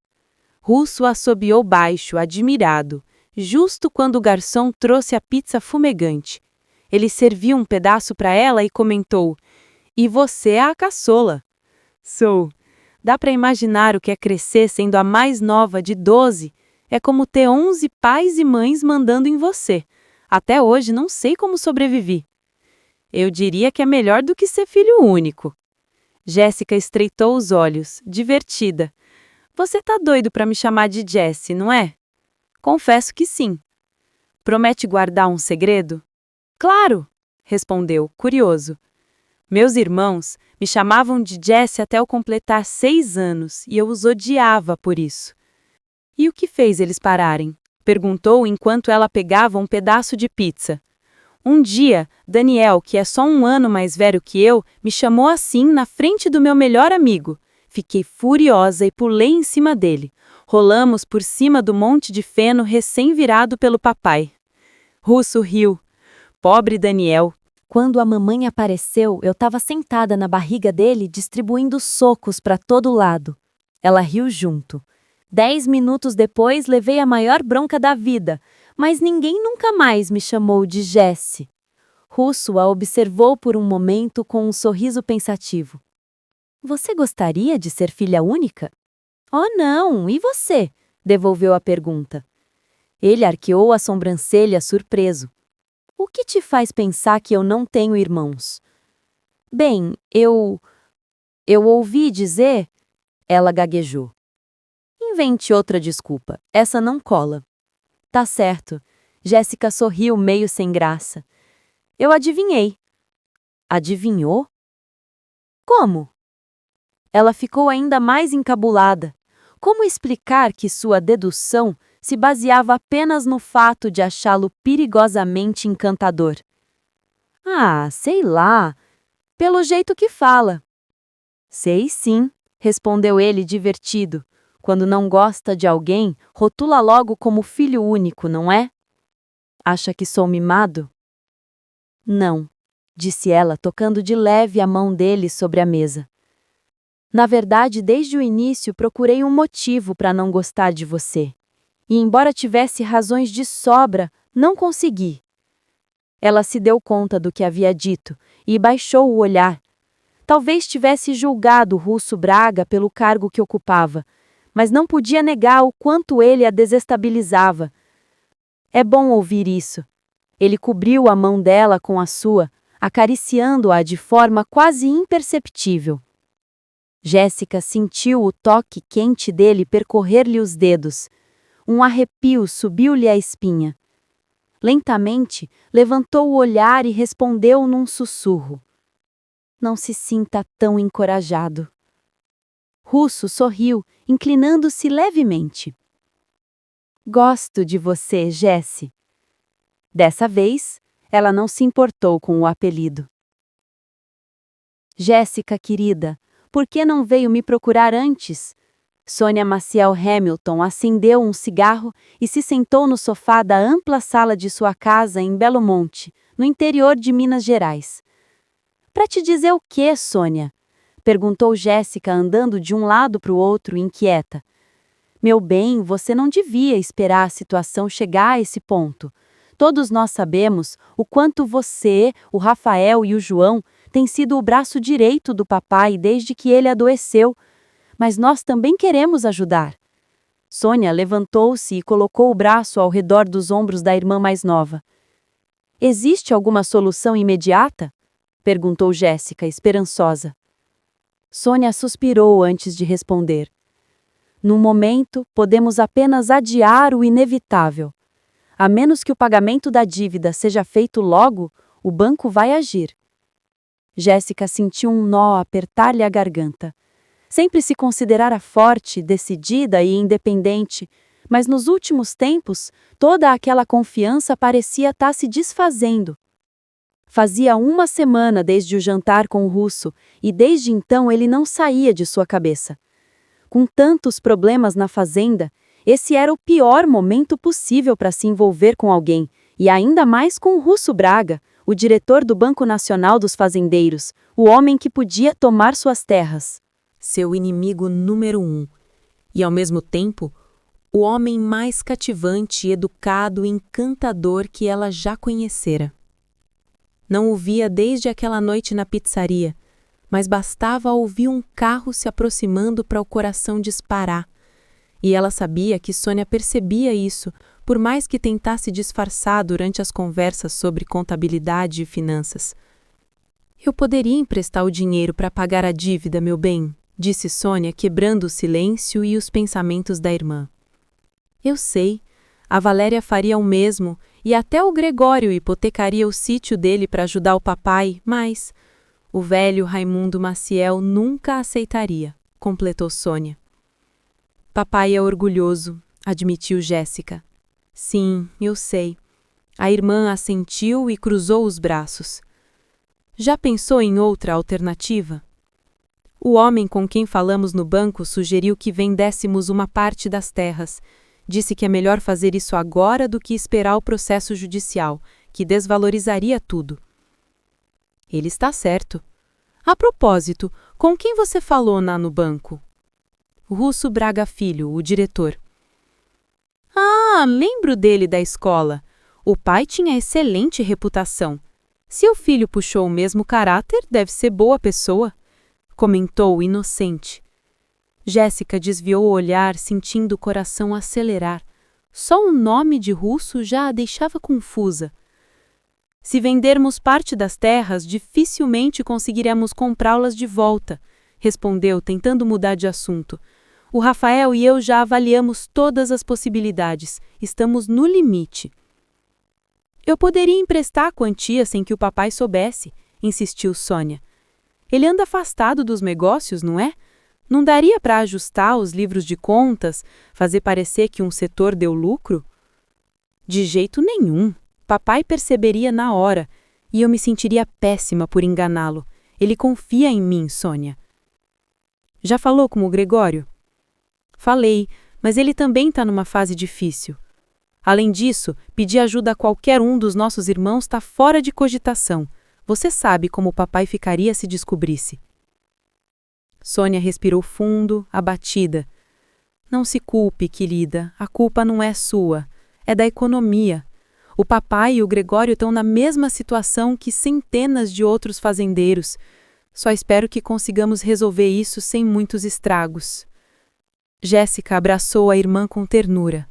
Russo assobiou baixo, admirado, justo quando o garçom trouxe a pizza fumegante. Ele serviu um pedaço para ela e comentou: E você é a caçula. Sou. Dá para imaginar o que é crescer sendo a mais nova de 12. É como ter 11 pais e mães mandando em você. Até hoje não sei como sobrevivi. Eu diria que é melhor do que ser filho único. Jéssica estreitou os olhos, divertida. Você tá doido para me chamar de Jessie, não é? Confesso que sim. Promete guardar um segredo? Claro, respondeu, curioso. Meus irmãos me chamavam de Jessie até eu completar 6 anos e eu os odiava por isso. E o que fez eles pararem? Perguntou enquanto ela pegava um pedaço de pizza. Um dia, Daniel, que é só 1 ano mais velho que eu, me chamou assim na frente do meu melhor amigo. Fiquei furiosa e pulei em cima dele. Rolamos por cima do monte de feno recém-virado pelo papai. Russo riu. Pobre Daniel. Quando a mamãe apareceu, eu estava sentada na barriga dele, distribuindo socos para todo lado. Ela riu junto. 10 minutos depois, levei a maior bronca da vida, mas ninguém nunca mais me chamou de Jessie. Russo a observou por um momento com um sorriso pensativo. Você gostaria de ser filha única? Oh, não! E você? Devolveu a pergunta. Ele arqueou a sobrancelha surpreso. O que te faz pensar que eu não tenho irmãos? Bem, eu ouvi dizer... Ela gaguejou. Invente outra desculpa. Essa não cola. Tá certo. Jéssica sorriu meio sem graça. Eu adivinhei. Adivinhou? Como? Ela ficou ainda mais encabulada. Como explicar que sua dedução se baseava apenas no fato de achá-lo perigosamente encantador? Ah, sei lá. Pelo jeito que fala. Sei sim, respondeu ele divertido. Quando não gosta de alguém, rotula logo como filho único, não é? Acha que sou mimado? Não, disse ela, tocando de leve a mão dele sobre a mesa. Na verdade, desde o início procurei um motivo para não gostar de você. E embora tivesse razões de sobra, não consegui. Ela se deu conta do que havia dito e baixou o olhar. Talvez tivesse julgado o Russo Braga pelo cargo que ocupava, mas não podia negar o quanto ele a desestabilizava. É bom ouvir isso. Ele cobriu a mão dela com a sua, acariciando-a de forma quase imperceptível. Jéssica sentiu o toque quente dele percorrer-lhe os dedos. Um arrepio subiu-lhe à espinha. Lentamente, levantou o olhar e respondeu num sussurro. Não se sinta tão encorajado. Russo sorriu, inclinando-se levemente. Gosto de você, Jessie. Dessa vez, ela não se importou com o apelido. Jéssica, querida, por que não veio me procurar antes? Sônia Maciel Hamilton acendeu um cigarro e se sentou no sofá da ampla sala de sua casa em Belo Monte, no interior de Minas Gerais. Para te dizer o quê, Sônia? Perguntou Jéssica, andando de um lado para o outro, inquieta. Meu bem, você não devia esperar a situação chegar a esse ponto. Todos nós sabemos o quanto você, o Rafael e o João têm sido o braço direito do papai desde que ele adoeceu. Mas nós também queremos ajudar. Sônia levantou-se e colocou o braço ao redor dos ombros da irmã mais nova. Existe alguma solução imediata? Perguntou Jéssica, esperançosa. Sônia suspirou antes de responder. No momento, podemos apenas adiar o inevitável. A menos que o pagamento da dívida seja feito logo, o banco vai agir. Jéssica sentiu um nó apertar-lhe a garganta. Sempre se considerara forte, decidida e independente, mas nos últimos tempos, toda aquela confiança parecia estar se desfazendo. Fazia 1 semana desde o jantar com o Russo, e desde então ele não saía de sua cabeça. Com tantos problemas na fazenda, esse era o pior momento possível para se envolver com alguém, e ainda mais com o Russo Braga, o diretor do Banco Nacional dos Fazendeiros, o homem que podia tomar suas terras. Seu inimigo número 1, e ao mesmo tempo, o homem mais cativante, educado e encantador que ela já conhecera. Não o via desde aquela noite na pizzaria, mas bastava ouvir um carro se aproximando para o coração disparar. E ela sabia que Sônia percebia isso, por mais que tentasse disfarçar durante as conversas sobre contabilidade e finanças. Eu poderia emprestar o dinheiro para pagar a dívida, meu bem, disse Sônia, quebrando o silêncio e os pensamentos da irmã. Eu sei. A Valéria faria o mesmo, e até o Gregório hipotecaria o sítio dele para ajudar o papai, mas o velho Raimundo Maciel nunca aceitaria, completou Sônia. Papai é orgulhoso, admitiu Jéssica. Sim, eu sei. A irmã assentiu e cruzou os braços. Já pensou em outra alternativa? O homem com quem falamos no banco sugeriu que vendêssemos uma parte das terras. Disse que é melhor fazer isso agora do que esperar o processo judicial, que desvalorizaria tudo. Ele está certo. A propósito, com quem você falou no banco? Russo Braga Filho, o diretor. Ah, lembro dele da escola. O pai tinha excelente reputação. Se o filho puxou o mesmo caráter, deve ser boa pessoa, comentou inocente. Jéssica desviou o olhar, sentindo o coração acelerar. Só o nome de Russo já a deixava confusa. Se vendermos parte das terras, dificilmente conseguiremos comprá-las de volta, respondeu, tentando mudar de assunto. O Rafael e eu já avaliamos todas as possibilidades. Estamos no limite. Eu poderia emprestar a quantia sem que o papai soubesse, insistiu Sônia. Ele anda afastado dos negócios, não é? Não daria para ajustar os livros de contas, fazer parecer que um setor deu lucro? De jeito nenhum. Papai perceberia na hora, e eu me sentiria péssima por enganá-lo. Ele confia em mim, Sônia. Já falou com o Gregório? Falei, mas ele também está numa fase difícil. Além disso, pedir ajuda a qualquer um dos nossos irmãos está fora de cogitação. Você sabe como o papai ficaria se descobrisse. Sônia respirou fundo, abatida. Não se culpe, querida, a culpa não é sua, é da economia. O papai e o Gregório estão na mesma situação que centenas de outros fazendeiros. Só espero que consigamos resolver isso sem muitos estragos. Jéssica abraçou a irmã com ternura.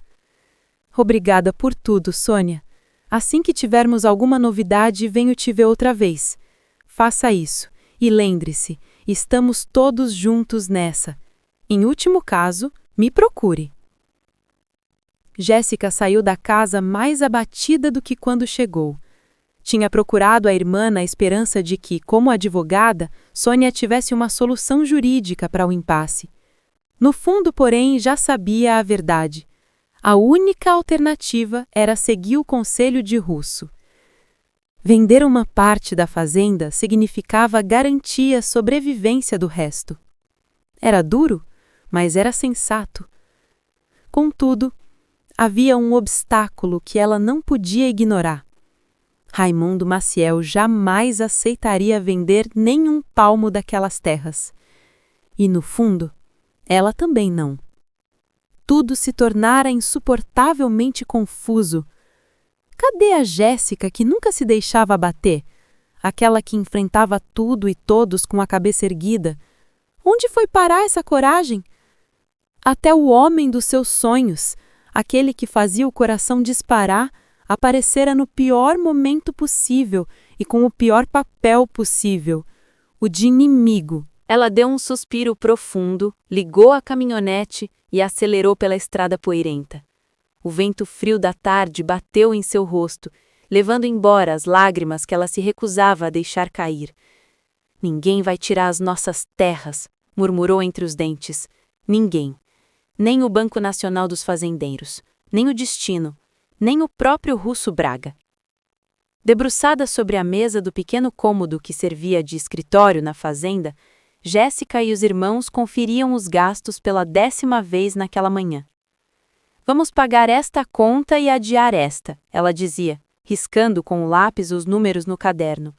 Obrigada por tudo, Sônia. Assim que tivermos alguma novidade, venho te ver outra vez. Faça isso. E lembre-se, estamos todos juntos nessa. Em último caso, me procure. Jéssica saiu da casa mais abatida do que quando chegou. Tinha procurado a irmã na esperança de que, como advogada, Sônia tivesse uma solução jurídica para o impasse. No fundo, porém, já sabia a verdade. A única alternativa era seguir o conselho de Russo. Vender uma parte da fazenda significava garantir a sobrevivência do resto. Era duro, mas era sensato. Contudo, havia um obstáculo que ela não podia ignorar. Raimundo Maciel jamais aceitaria vender nenhum palmo daquelas terras. E, no fundo, ela também não. Tudo se tornara insuportavelmente confuso. Cadê a Jéssica que nunca se deixava abater? Aquela que enfrentava tudo e todos com a cabeça erguida? Onde foi parar essa coragem? Até o homem dos seus sonhos, aquele que fazia o coração disparar, aparecera no pior momento possível e com o pior papel possível, o de inimigo. Ela deu um suspiro profundo, ligou a caminhonete e acelerou pela estrada poeirenta. O vento frio da tarde bateu em seu rosto, levando embora as lágrimas que ela se recusava a deixar cair. Ninguém vai tirar as nossas terras, murmurou entre os dentes. Ninguém. Nem o Banco Nacional dos Fazendeiros, nem o Destino, nem o próprio Russo Braga. Debruçada sobre a mesa do pequeno cômodo que servia de escritório na fazenda, Jéssica e os irmãos conferiam os gastos pela 10ª vez naquela manhã. Vamos pagar esta conta e adiar esta, ela dizia, riscando com o lápis os números no caderno.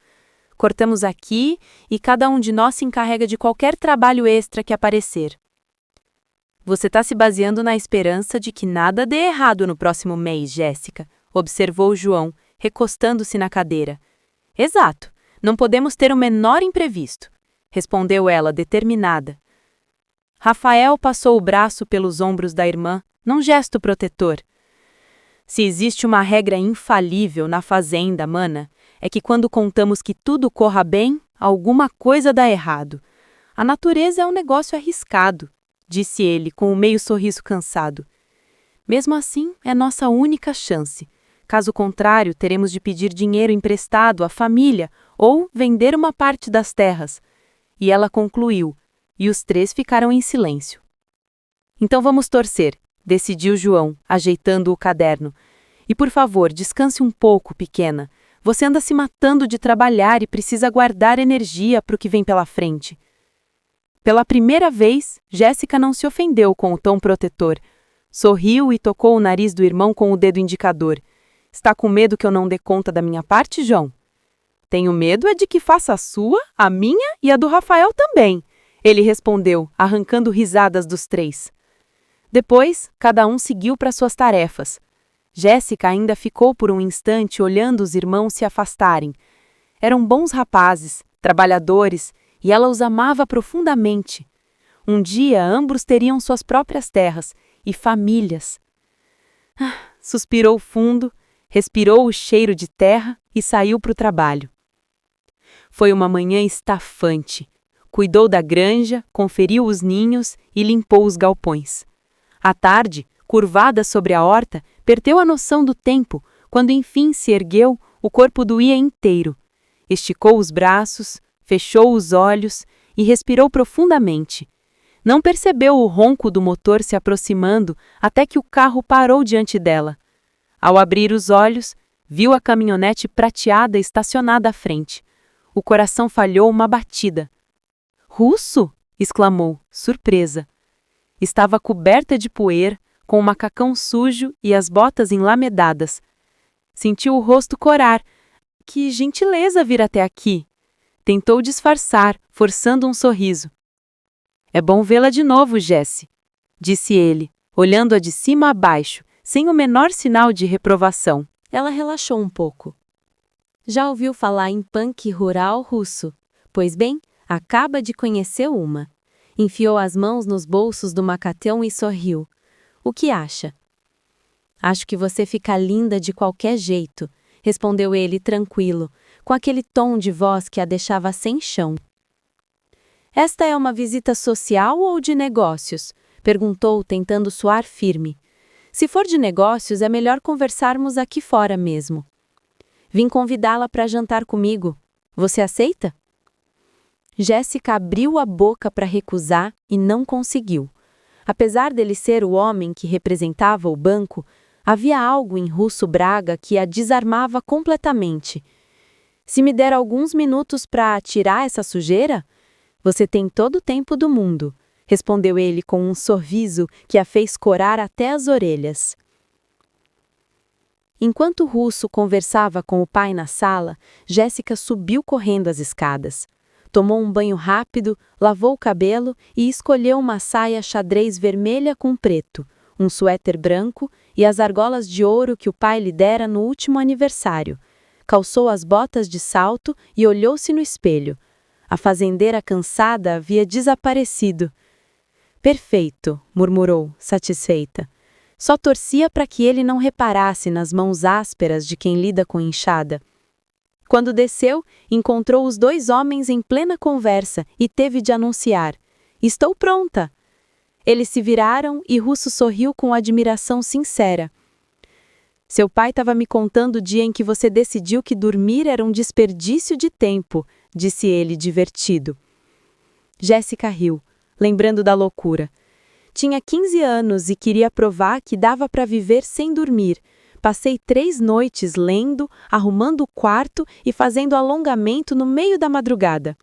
Cortamos aqui e cada um de nós se encarrega de qualquer trabalho extra que aparecer. Você está se baseando na esperança de que nada dê errado no próximo mês, Jéssica, observou João, recostando-se na cadeira. Exato, não podemos ter o menor imprevisto, respondeu ela determinada. Rafael passou o braço pelos ombros da irmã, num gesto protetor. Se existe uma regra infalível na fazenda, mana, é que quando contamos que tudo corra bem, alguma coisa dá errado. A natureza é um negócio arriscado, disse ele com um meio sorriso cansado. Mesmo assim, é nossa única chance. Caso contrário, teremos de pedir dinheiro emprestado à família ou vender uma parte das terras. E ela concluiu, e os três ficaram em silêncio. Então vamos torcer, decidiu João, ajeitando o caderno. E por favor, descanse um pouco, pequena. Você anda se matando de trabalhar e precisa guardar energia para o que vem pela frente. Pela primeira vez, Jéssica não se ofendeu com o tom protetor. Sorriu e tocou o nariz do irmão com o dedo indicador. Está com medo que eu não dê conta da minha parte, João? Tenho medo é de que faça a sua, a minha e a do Rafael também, ele respondeu, arrancando risadas dos três. Depois, cada um seguiu para suas tarefas. Jéssica ainda ficou por um instante olhando os irmãos se afastarem. Eram bons rapazes, trabalhadores, e ela os amava profundamente. Um dia, ambos teriam suas próprias terras e famílias. Suspirou fundo, respirou o cheiro de terra e saiu para o trabalho. Foi uma manhã estafante. Cuidou da granja, conferiu os ninhos e limpou os galpões. À tarde, curvada sobre a horta, perdeu a noção do tempo. Quando enfim se ergueu, o corpo doía inteiro. Esticou os braços, fechou os olhos e respirou profundamente. Não percebeu o ronco do motor se aproximando até que o carro parou diante dela. Ao abrir os olhos, viu a caminhonete prateada estacionada à frente. O coração falhou uma batida. "Russo?" exclamou, surpresa. Estava coberta de poeira, com o macacão sujo e as botas enlamedadas. Sentiu o rosto corar. Que gentileza vir até aqui! Tentou disfarçar, forçando um sorriso. É bom vê-la de novo, Jessie, disse ele, olhando-a de cima a baixo, sem o menor sinal de reprovação. Ela relaxou um pouco. Já ouviu falar em punk rural russo? Pois bem, acaba de conhecer uma. Enfiou as mãos nos bolsos do macacão e sorriu. O que acha? Acho que você fica linda de qualquer jeito, respondeu ele tranquilo, com aquele tom de voz que a deixava sem chão. Esta é uma visita social ou de negócios? Perguntou, tentando soar firme. Se for de negócios, é melhor conversarmos aqui fora mesmo. Vim convidá-la para jantar comigo. Você aceita? Jéssica abriu a boca para recusar e não conseguiu. Apesar dele ser o homem que representava o banco, havia algo em Russo Braga que a desarmava completamente. Se me der alguns minutos para tirar essa sujeira, você tem todo o tempo do mundo, respondeu ele com um sorriso que a fez corar até as orelhas. Enquanto Russo conversava com o pai na sala, Jéssica subiu correndo as escadas. Tomou um banho rápido, lavou o cabelo e escolheu uma saia xadrez vermelha com preto, um suéter branco e as argolas de ouro que o pai lhe dera no último aniversário. Calçou as botas de salto e olhou-se no espelho. A fazendeira cansada havia desaparecido. Perfeito, murmurou, satisfeita. Só torcia para que ele não reparasse nas mãos ásperas de quem lida com enxada. Quando desceu, encontrou os dois homens em plena conversa e teve de anunciar: "Estou pronta!" Eles se viraram e Russo sorriu com admiração sincera. Seu pai estava me contando o dia em que você decidiu que dormir era um desperdício de tempo, disse ele, divertido. Jéssica riu, lembrando da loucura. Tinha 15 anos e queria provar que dava para viver sem dormir. Passei 3 noites lendo, arrumando o quarto e fazendo alongamento no meio da madrugada.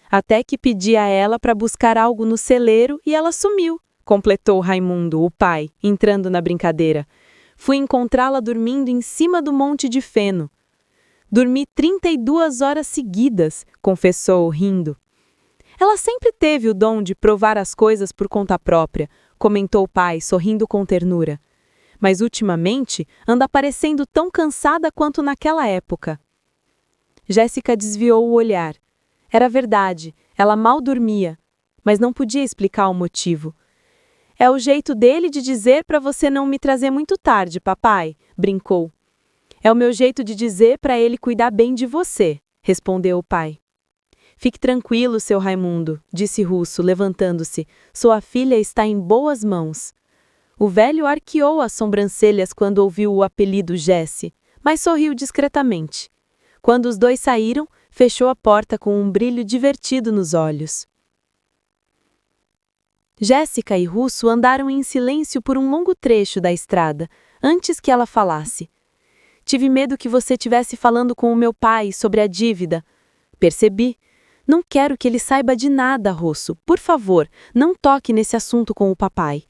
Até que pedi a ela para buscar algo no celeiro e ela sumiu, completou Raimundo, o pai, entrando na brincadeira. Fui encontrá-la dormindo em cima do monte de feno. Dormi 32 horas seguidas, confessou, rindo. Ela sempre teve o dom de provar as coisas por conta própria, comentou o pai, sorrindo com ternura. Mas ultimamente anda parecendo tão cansada quanto naquela época. Jéssica desviou o olhar. Era verdade, ela mal dormia. mas não podia explicar o motivo. É o jeito dele de dizer para você não me trazer muito tarde, papai, brincou. É o meu jeito de dizer para ele cuidar bem de você, respondeu o pai. Fique tranquilo, seu Raimundo, disse Russo, levantando-se. Sua filha está em boas mãos. O velho arqueou as sobrancelhas quando ouviu o apelido Jesse, mas sorriu discretamente. Quando os dois saíram, fechou a porta com um brilho divertido nos olhos. Jéssica e Russo andaram em silêncio por um longo trecho da estrada, antes que ela falasse. Tive medo que você estivesse falando com o meu pai sobre a dívida. Percebi. Não quero que ele saiba de nada, Russo. Por favor, não toque nesse assunto com o papai.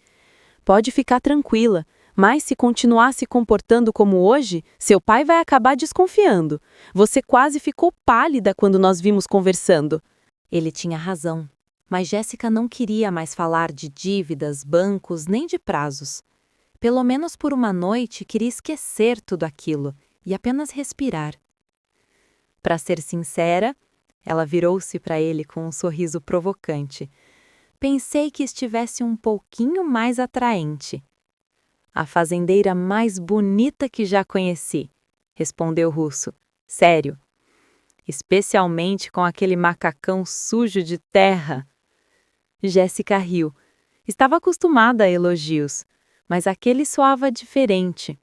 Pode ficar tranquila, mas se continuar se comportando como hoje, seu pai vai acabar desconfiando. Você quase ficou pálida quando nós vimos conversando. Ele tinha razão, mas Jéssica não queria mais falar de dívidas, bancos, nem de prazos. Pelo menos por uma noite queria esquecer tudo aquilo e apenas respirar. Para ser sincera, ela virou-se para ele com um sorriso provocante. Pensei que estivesse um pouquinho mais atraente. A fazendeira mais bonita que já conheci, respondeu Russo. Sério. Especialmente com aquele macacão sujo de terra. Jéssica riu. Estava acostumada a elogios, mas aquele soava diferente.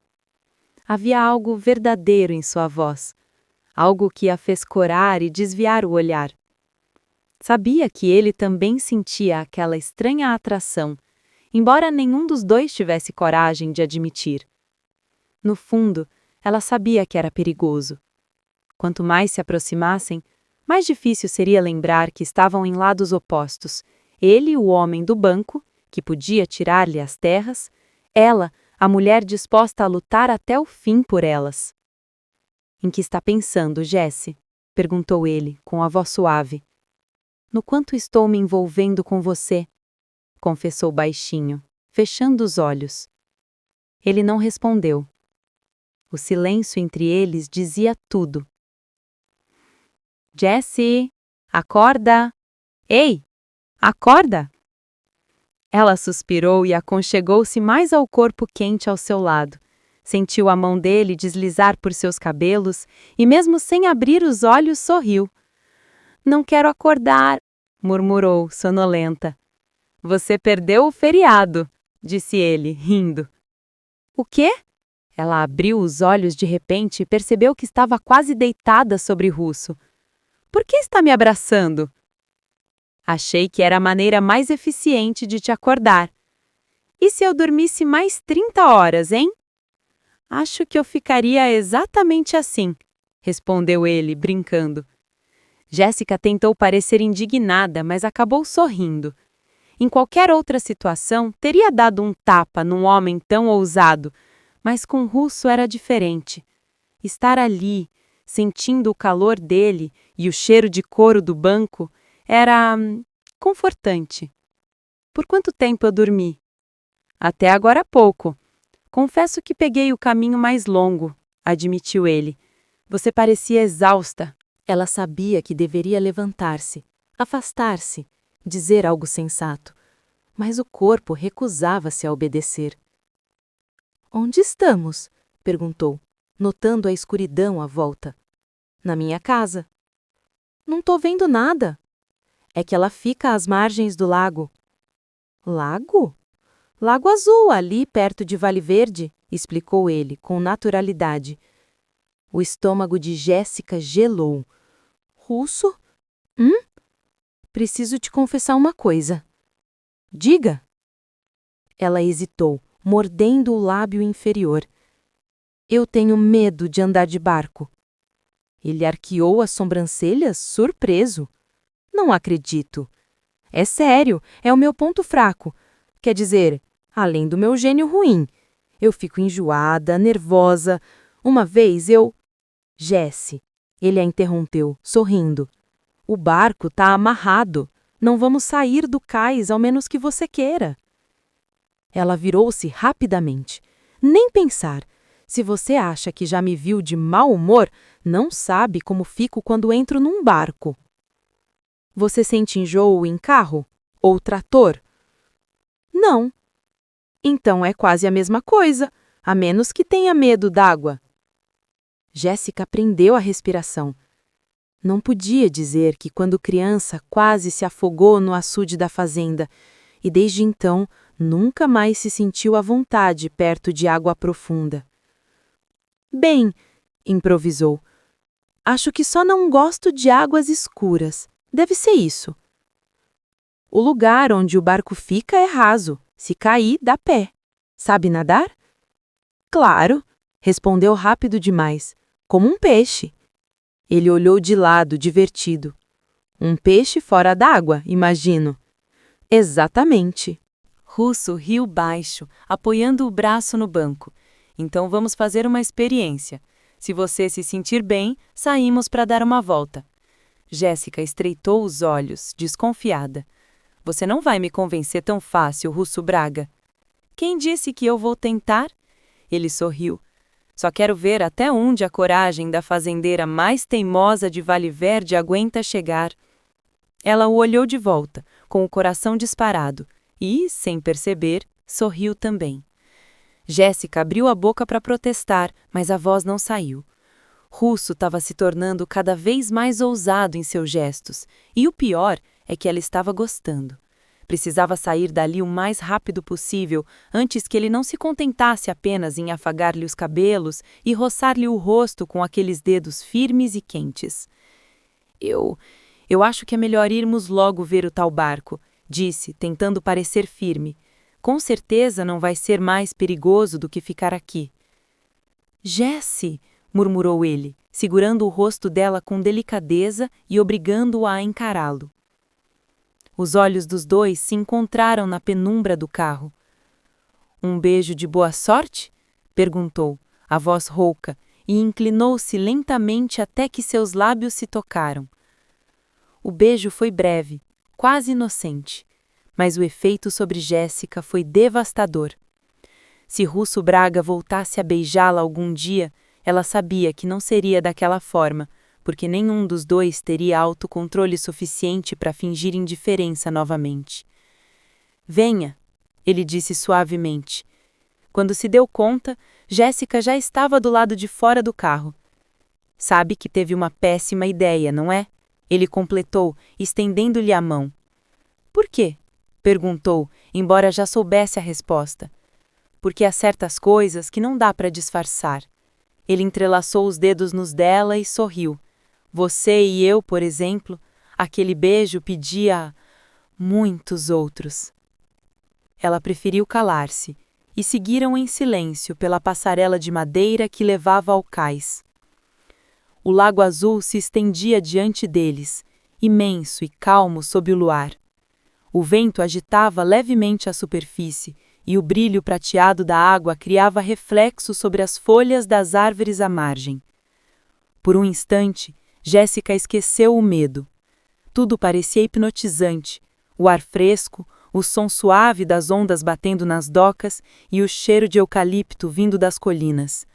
Havia algo verdadeiro em sua voz. Algo que a fez corar e desviar o olhar. Sabia que ele também sentia aquela estranha atração, embora nenhum dos dois tivesse coragem de admitir. No fundo, ela sabia que era perigoso. Quanto mais se aproximassem, mais difícil seria lembrar que estavam em lados opostos. Ele, o homem do banco, que podia tirar-lhe as terras, ela, a mulher disposta a lutar até o fim por elas. Em que está pensando, Jesse? Perguntou ele, com a voz suave. No quanto estou me envolvendo com você, confessou baixinho, fechando os olhos. Ele não respondeu. O silêncio entre eles dizia tudo. Jesse, acorda! Ei, acorda! Ela suspirou e aconchegou-se mais ao corpo quente ao seu lado. Sentiu a mão dele deslizar por seus cabelos e, mesmo sem abrir os olhos, sorriu. Não quero acordar, murmurou, sonolenta. Você perdeu o feriado, disse ele, rindo. O quê? Ela abriu os olhos de repente e percebeu que estava quase deitada sobre Russo. Por que está me abraçando? Achei que era a maneira mais eficiente de te acordar. E se eu dormisse mais 30 horas, hein? Acho que eu ficaria exatamente assim, respondeu ele, brincando. Jéssica tentou parecer indignada, mas acabou sorrindo. Em qualquer outra situação, teria dado um tapa num homem tão ousado, mas com Russo era diferente. Estar ali, sentindo o calor dele e o cheiro de couro do banco, era confortante. Por quanto tempo eu dormi? Até agora há pouco. Confesso que peguei o caminho mais longo, admitiu ele. Você parecia exausta. Ela sabia que deveria levantar-se, afastar-se, dizer algo sensato, mas o corpo recusava-se a obedecer. Onde estamos? Perguntou, notando a escuridão à volta. Na minha casa. Não tô vendo nada. É que ela fica às margens do lago. Lago? Lago Azul, ali perto de Vale Verde, explicou ele, com naturalidade. O estômago de Jéssica gelou. Russo? Preciso te confessar uma coisa. Diga. Ela hesitou, mordendo o lábio inferior. Eu tenho medo de andar de barco. Ele arqueou as sobrancelhas, surpreso. Não acredito. É sério, é o meu ponto fraco. Quer dizer, além do meu gênio ruim. Eu fico enjoada, nervosa. Uma vez eu... Jesse, ele a interrompeu, sorrindo. O barco tá amarrado. Não vamos sair do cais, ao menos que você queira. Ela virou-se rapidamente. Nem pensar. Se você acha que já me viu de mau humor, não sabe como fico quando entro num barco. Você sente enjoo em carro? Ou trator? Não. Então é quase a mesma coisa, a menos que tenha medo d'água. Jéssica prendeu a respiração. Não podia dizer que quando criança quase se afogou no açude da fazenda e desde então nunca mais se sentiu à vontade perto de água profunda. Bem, improvisou. Acho que só não gosto de águas escuras. Deve ser isso. O lugar onde o barco fica é raso. Se cair, dá pé. Sabe nadar? Claro, respondeu rápido demais, como um peixe. Ele olhou de lado, divertido. Um peixe fora d'água, imagino. Exatamente. Russo riu baixo, apoiando o braço no banco. Então vamos fazer uma experiência. Se você se sentir bem, saímos para dar uma volta. Jéssica estreitou os olhos, desconfiada. Você não vai me convencer tão fácil, Russo Braga. Quem disse que eu vou tentar? Ele sorriu. Só quero ver até onde a coragem da fazendeira mais teimosa de Vale Verde aguenta chegar. Ela o olhou de volta, com o coração disparado, e, sem perceber, sorriu também. Jéssica abriu a boca para protestar, mas a voz não saiu. Russo estava se tornando cada vez mais ousado em seus gestos, e o pior é que ela estava gostando. Precisava sair dali o mais rápido possível, antes que ele não se contentasse apenas em afagar-lhe os cabelos e roçar-lhe o rosto com aqueles dedos firmes e quentes. Eu acho que é melhor irmos logo ver o tal barco, disse, tentando parecer firme. Com certeza não vai ser mais perigoso do que ficar aqui. Jessie, murmurou ele, segurando o rosto dela com delicadeza e obrigando-a a encará-lo. Os olhos dos dois se encontraram na penumbra do carro. Um beijo de boa sorte? Perguntou, a voz rouca, e inclinou-se lentamente até que seus lábios se tocaram. O beijo foi breve, quase inocente, mas o efeito sobre Jéssica foi devastador. Se Russo Braga voltasse a beijá-la algum dia, ela sabia que não seria daquela forma, porque nenhum dos dois teria autocontrole suficiente para fingir indiferença novamente. Venha, ele disse suavemente. Quando se deu conta, Jéssica já estava do lado de fora do carro. Sabe que teve uma péssima ideia, não é? Ele completou, estendendo-lhe a mão. Por quê? Perguntou, embora já soubesse a resposta. Porque há certas coisas que não dá para disfarçar. Ele entrelaçou os dedos nos dela e sorriu. Você e eu, por exemplo, aquele beijo pedia a muitos outros. Ela preferiu calar-se, e seguiram em silêncio pela passarela de madeira que levava ao cais. O lago azul se estendia diante deles, imenso e calmo sob o luar. O vento agitava levemente a superfície, e o brilho prateado da água criava reflexo sobre as folhas das árvores à margem. Por um instante, Jéssica esqueceu o medo. Tudo parecia hipnotizante, o ar fresco, o som suave das ondas batendo nas docas e o cheiro de eucalipto vindo das colinas.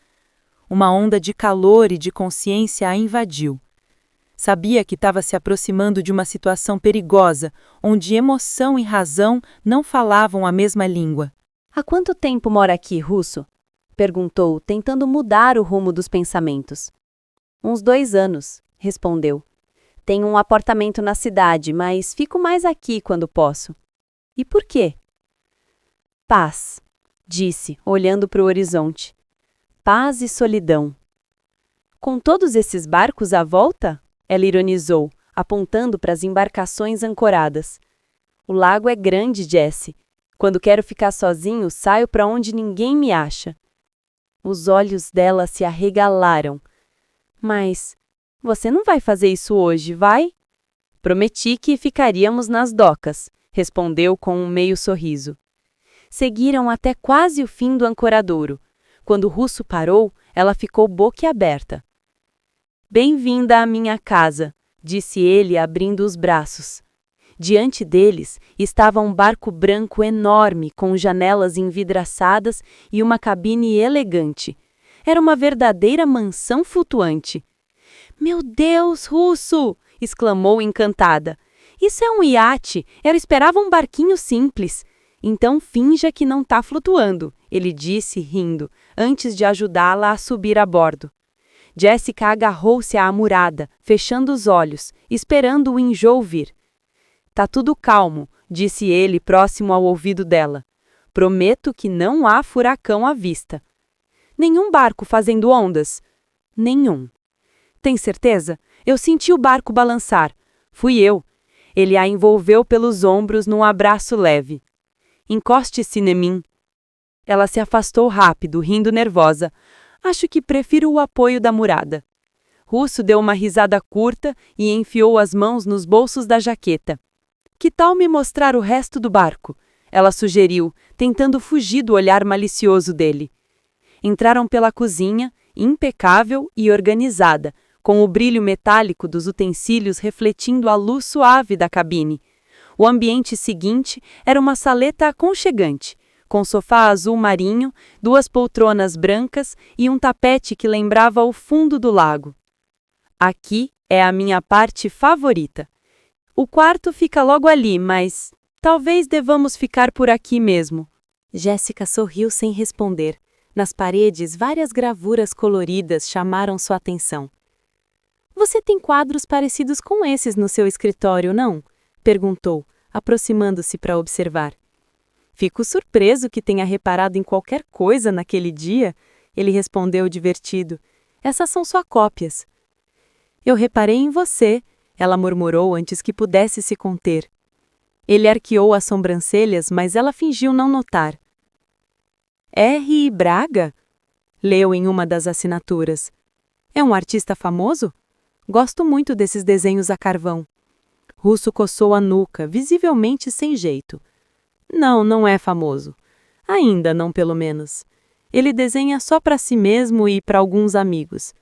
Uma onda de calor e de consciência a invadiu. Sabia que estava se aproximando de uma situação perigosa, onde emoção e razão não falavam a mesma língua. Há quanto tempo mora aqui, Russo? Perguntou, tentando mudar o rumo dos pensamentos. Uns 2 anos, respondeu. Tenho um apartamento na cidade, mas fico mais aqui quando posso. E por quê? Paz, disse, olhando para o horizonte. Paz e solidão. Com todos esses barcos à volta? Ela ironizou, apontando para as embarcações ancoradas. O lago é grande, Jessie. Quando quero ficar sozinho, saio para onde ninguém me acha. Os olhos dela se arregalaram. Mas você não vai fazer isso hoje, vai? Prometi que ficaríamos nas docas, respondeu com um meio sorriso. Seguiram até quase o fim do ancoradouro. Quando o russo parou, ela ficou boquiaberta. Bem-vinda à minha casa, disse ele abrindo os braços. Diante deles estava um barco branco enorme com janelas envidraçadas e uma cabine elegante. Era uma verdadeira mansão flutuante. Meu Deus, Russo! Exclamou encantada. Isso é um iate, eu esperava um barquinho simples. Então finja que não está flutuando, ele disse, rindo, antes de ajudá-la a subir a bordo. Jessica agarrou-se à amurada, fechando os olhos, esperando o enjoo vir. Tá tudo calmo, disse ele próximo ao ouvido dela. Prometo que não há furacão à vista. Nenhum barco fazendo ondas? Nenhum. Tem certeza? Eu senti o barco balançar. Fui eu. Ele a envolveu pelos ombros num abraço leve. Encoste-se em mim. Ela se afastou rápido, rindo nervosa. Acho que prefiro o apoio da murada. Russo deu uma risada curta e enfiou as mãos nos bolsos da jaqueta. Que tal me mostrar o resto do barco? Ela sugeriu, tentando fugir do olhar malicioso dele. Entraram pela cozinha, impecável e organizada, com o brilho metálico dos utensílios refletindo a luz suave da cabine. O ambiente seguinte era uma saleta aconchegante, com sofá azul marinho, 2 poltronas brancas e um tapete que lembrava o fundo do lago. Aqui é a minha parte favorita. O quarto fica logo ali, mas talvez devamos ficar por aqui mesmo. Jéssica sorriu sem responder. Nas paredes, várias gravuras coloridas chamaram sua atenção. Você tem quadros parecidos com esses no seu escritório, não? Perguntou, aproximando-se para observar. Fico surpreso que tenha reparado em qualquer coisa naquele dia, ele respondeu divertido. Essas são só cópias. Eu reparei em você, ela murmurou antes que pudesse se conter. Ele arqueou as sobrancelhas, mas ela fingiu não notar. R. Braga? Leu em uma das assinaturas. É um artista famoso? Gosto muito desses desenhos a carvão. Russo coçou a nuca, visivelmente sem jeito. Não, não é famoso. Ainda não, pelo menos. Ele desenha só para si mesmo e para alguns amigos.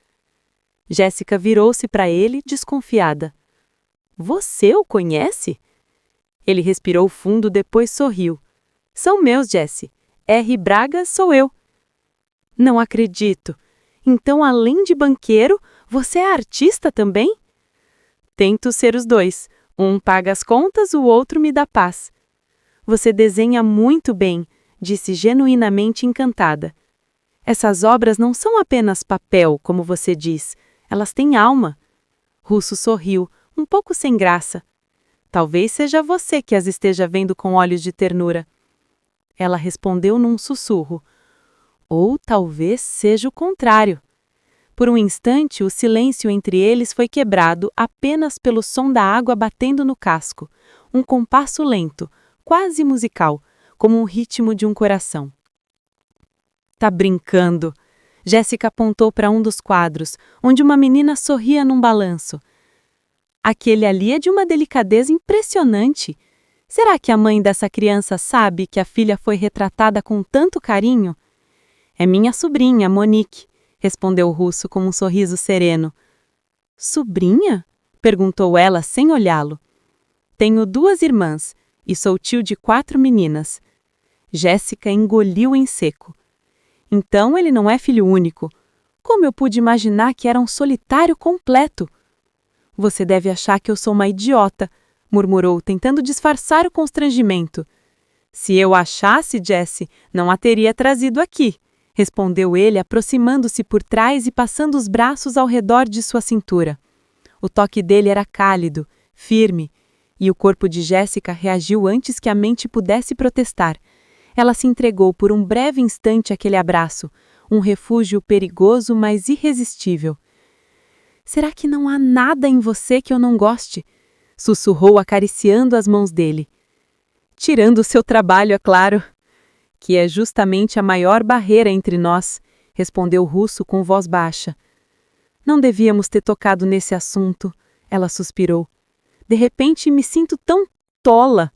Jéssica virou-se para ele, desconfiada. Você o conhece? Ele respirou fundo, depois sorriu. São meus, Jessie. R. Braga sou eu. Não acredito. Então, além de banqueiro, você é artista também? Tento ser os dois. Um paga as contas, o outro me dá paz. Você desenha muito bem, disse genuinamente encantada. Essas obras não são apenas papel, como você diz. Elas têm alma. Russo sorriu, um pouco sem graça. Talvez seja você que as esteja vendo com olhos de ternura. Ela respondeu num sussurro. Ou talvez seja o contrário. Por um instante, o silêncio entre eles foi quebrado apenas pelo som da água batendo no casco, um compasso lento, quase musical, como o ritmo de um coração. Tá brincando? Jéssica apontou para um dos quadros, onde uma menina sorria num balanço. Aquele ali é de uma delicadeza impressionante. Será que a mãe dessa criança sabe que a filha foi retratada com tanto carinho? É minha sobrinha, Monique, respondeu o Russo com um sorriso sereno. Sobrinha? Perguntou ela sem olhá-lo. Tenho 2 irmãs e sou tio de 4 meninas. Jéssica engoliu em seco. Então ele não é filho único. Como eu pude imaginar que era um solitário completo? Você deve achar que eu sou uma idiota, murmurou, tentando disfarçar o constrangimento. Se eu achasse, Jessie, não a teria trazido aqui, respondeu ele, aproximando-se por trás e passando os braços ao redor de sua cintura. O toque dele era cálido, firme, e o corpo de Jéssica reagiu antes que a mente pudesse protestar. Ela se entregou por um breve instante àquele abraço, um refúgio perigoso, mas irresistível. Será que não há nada em você que eu não goste? Sussurrou, acariciando as mãos dele. Tirando o seu trabalho, é claro. Que é justamente a maior barreira entre nós, respondeu o Russo com voz baixa. Não devíamos ter tocado nesse assunto, ela suspirou. De repente me sinto tão tola.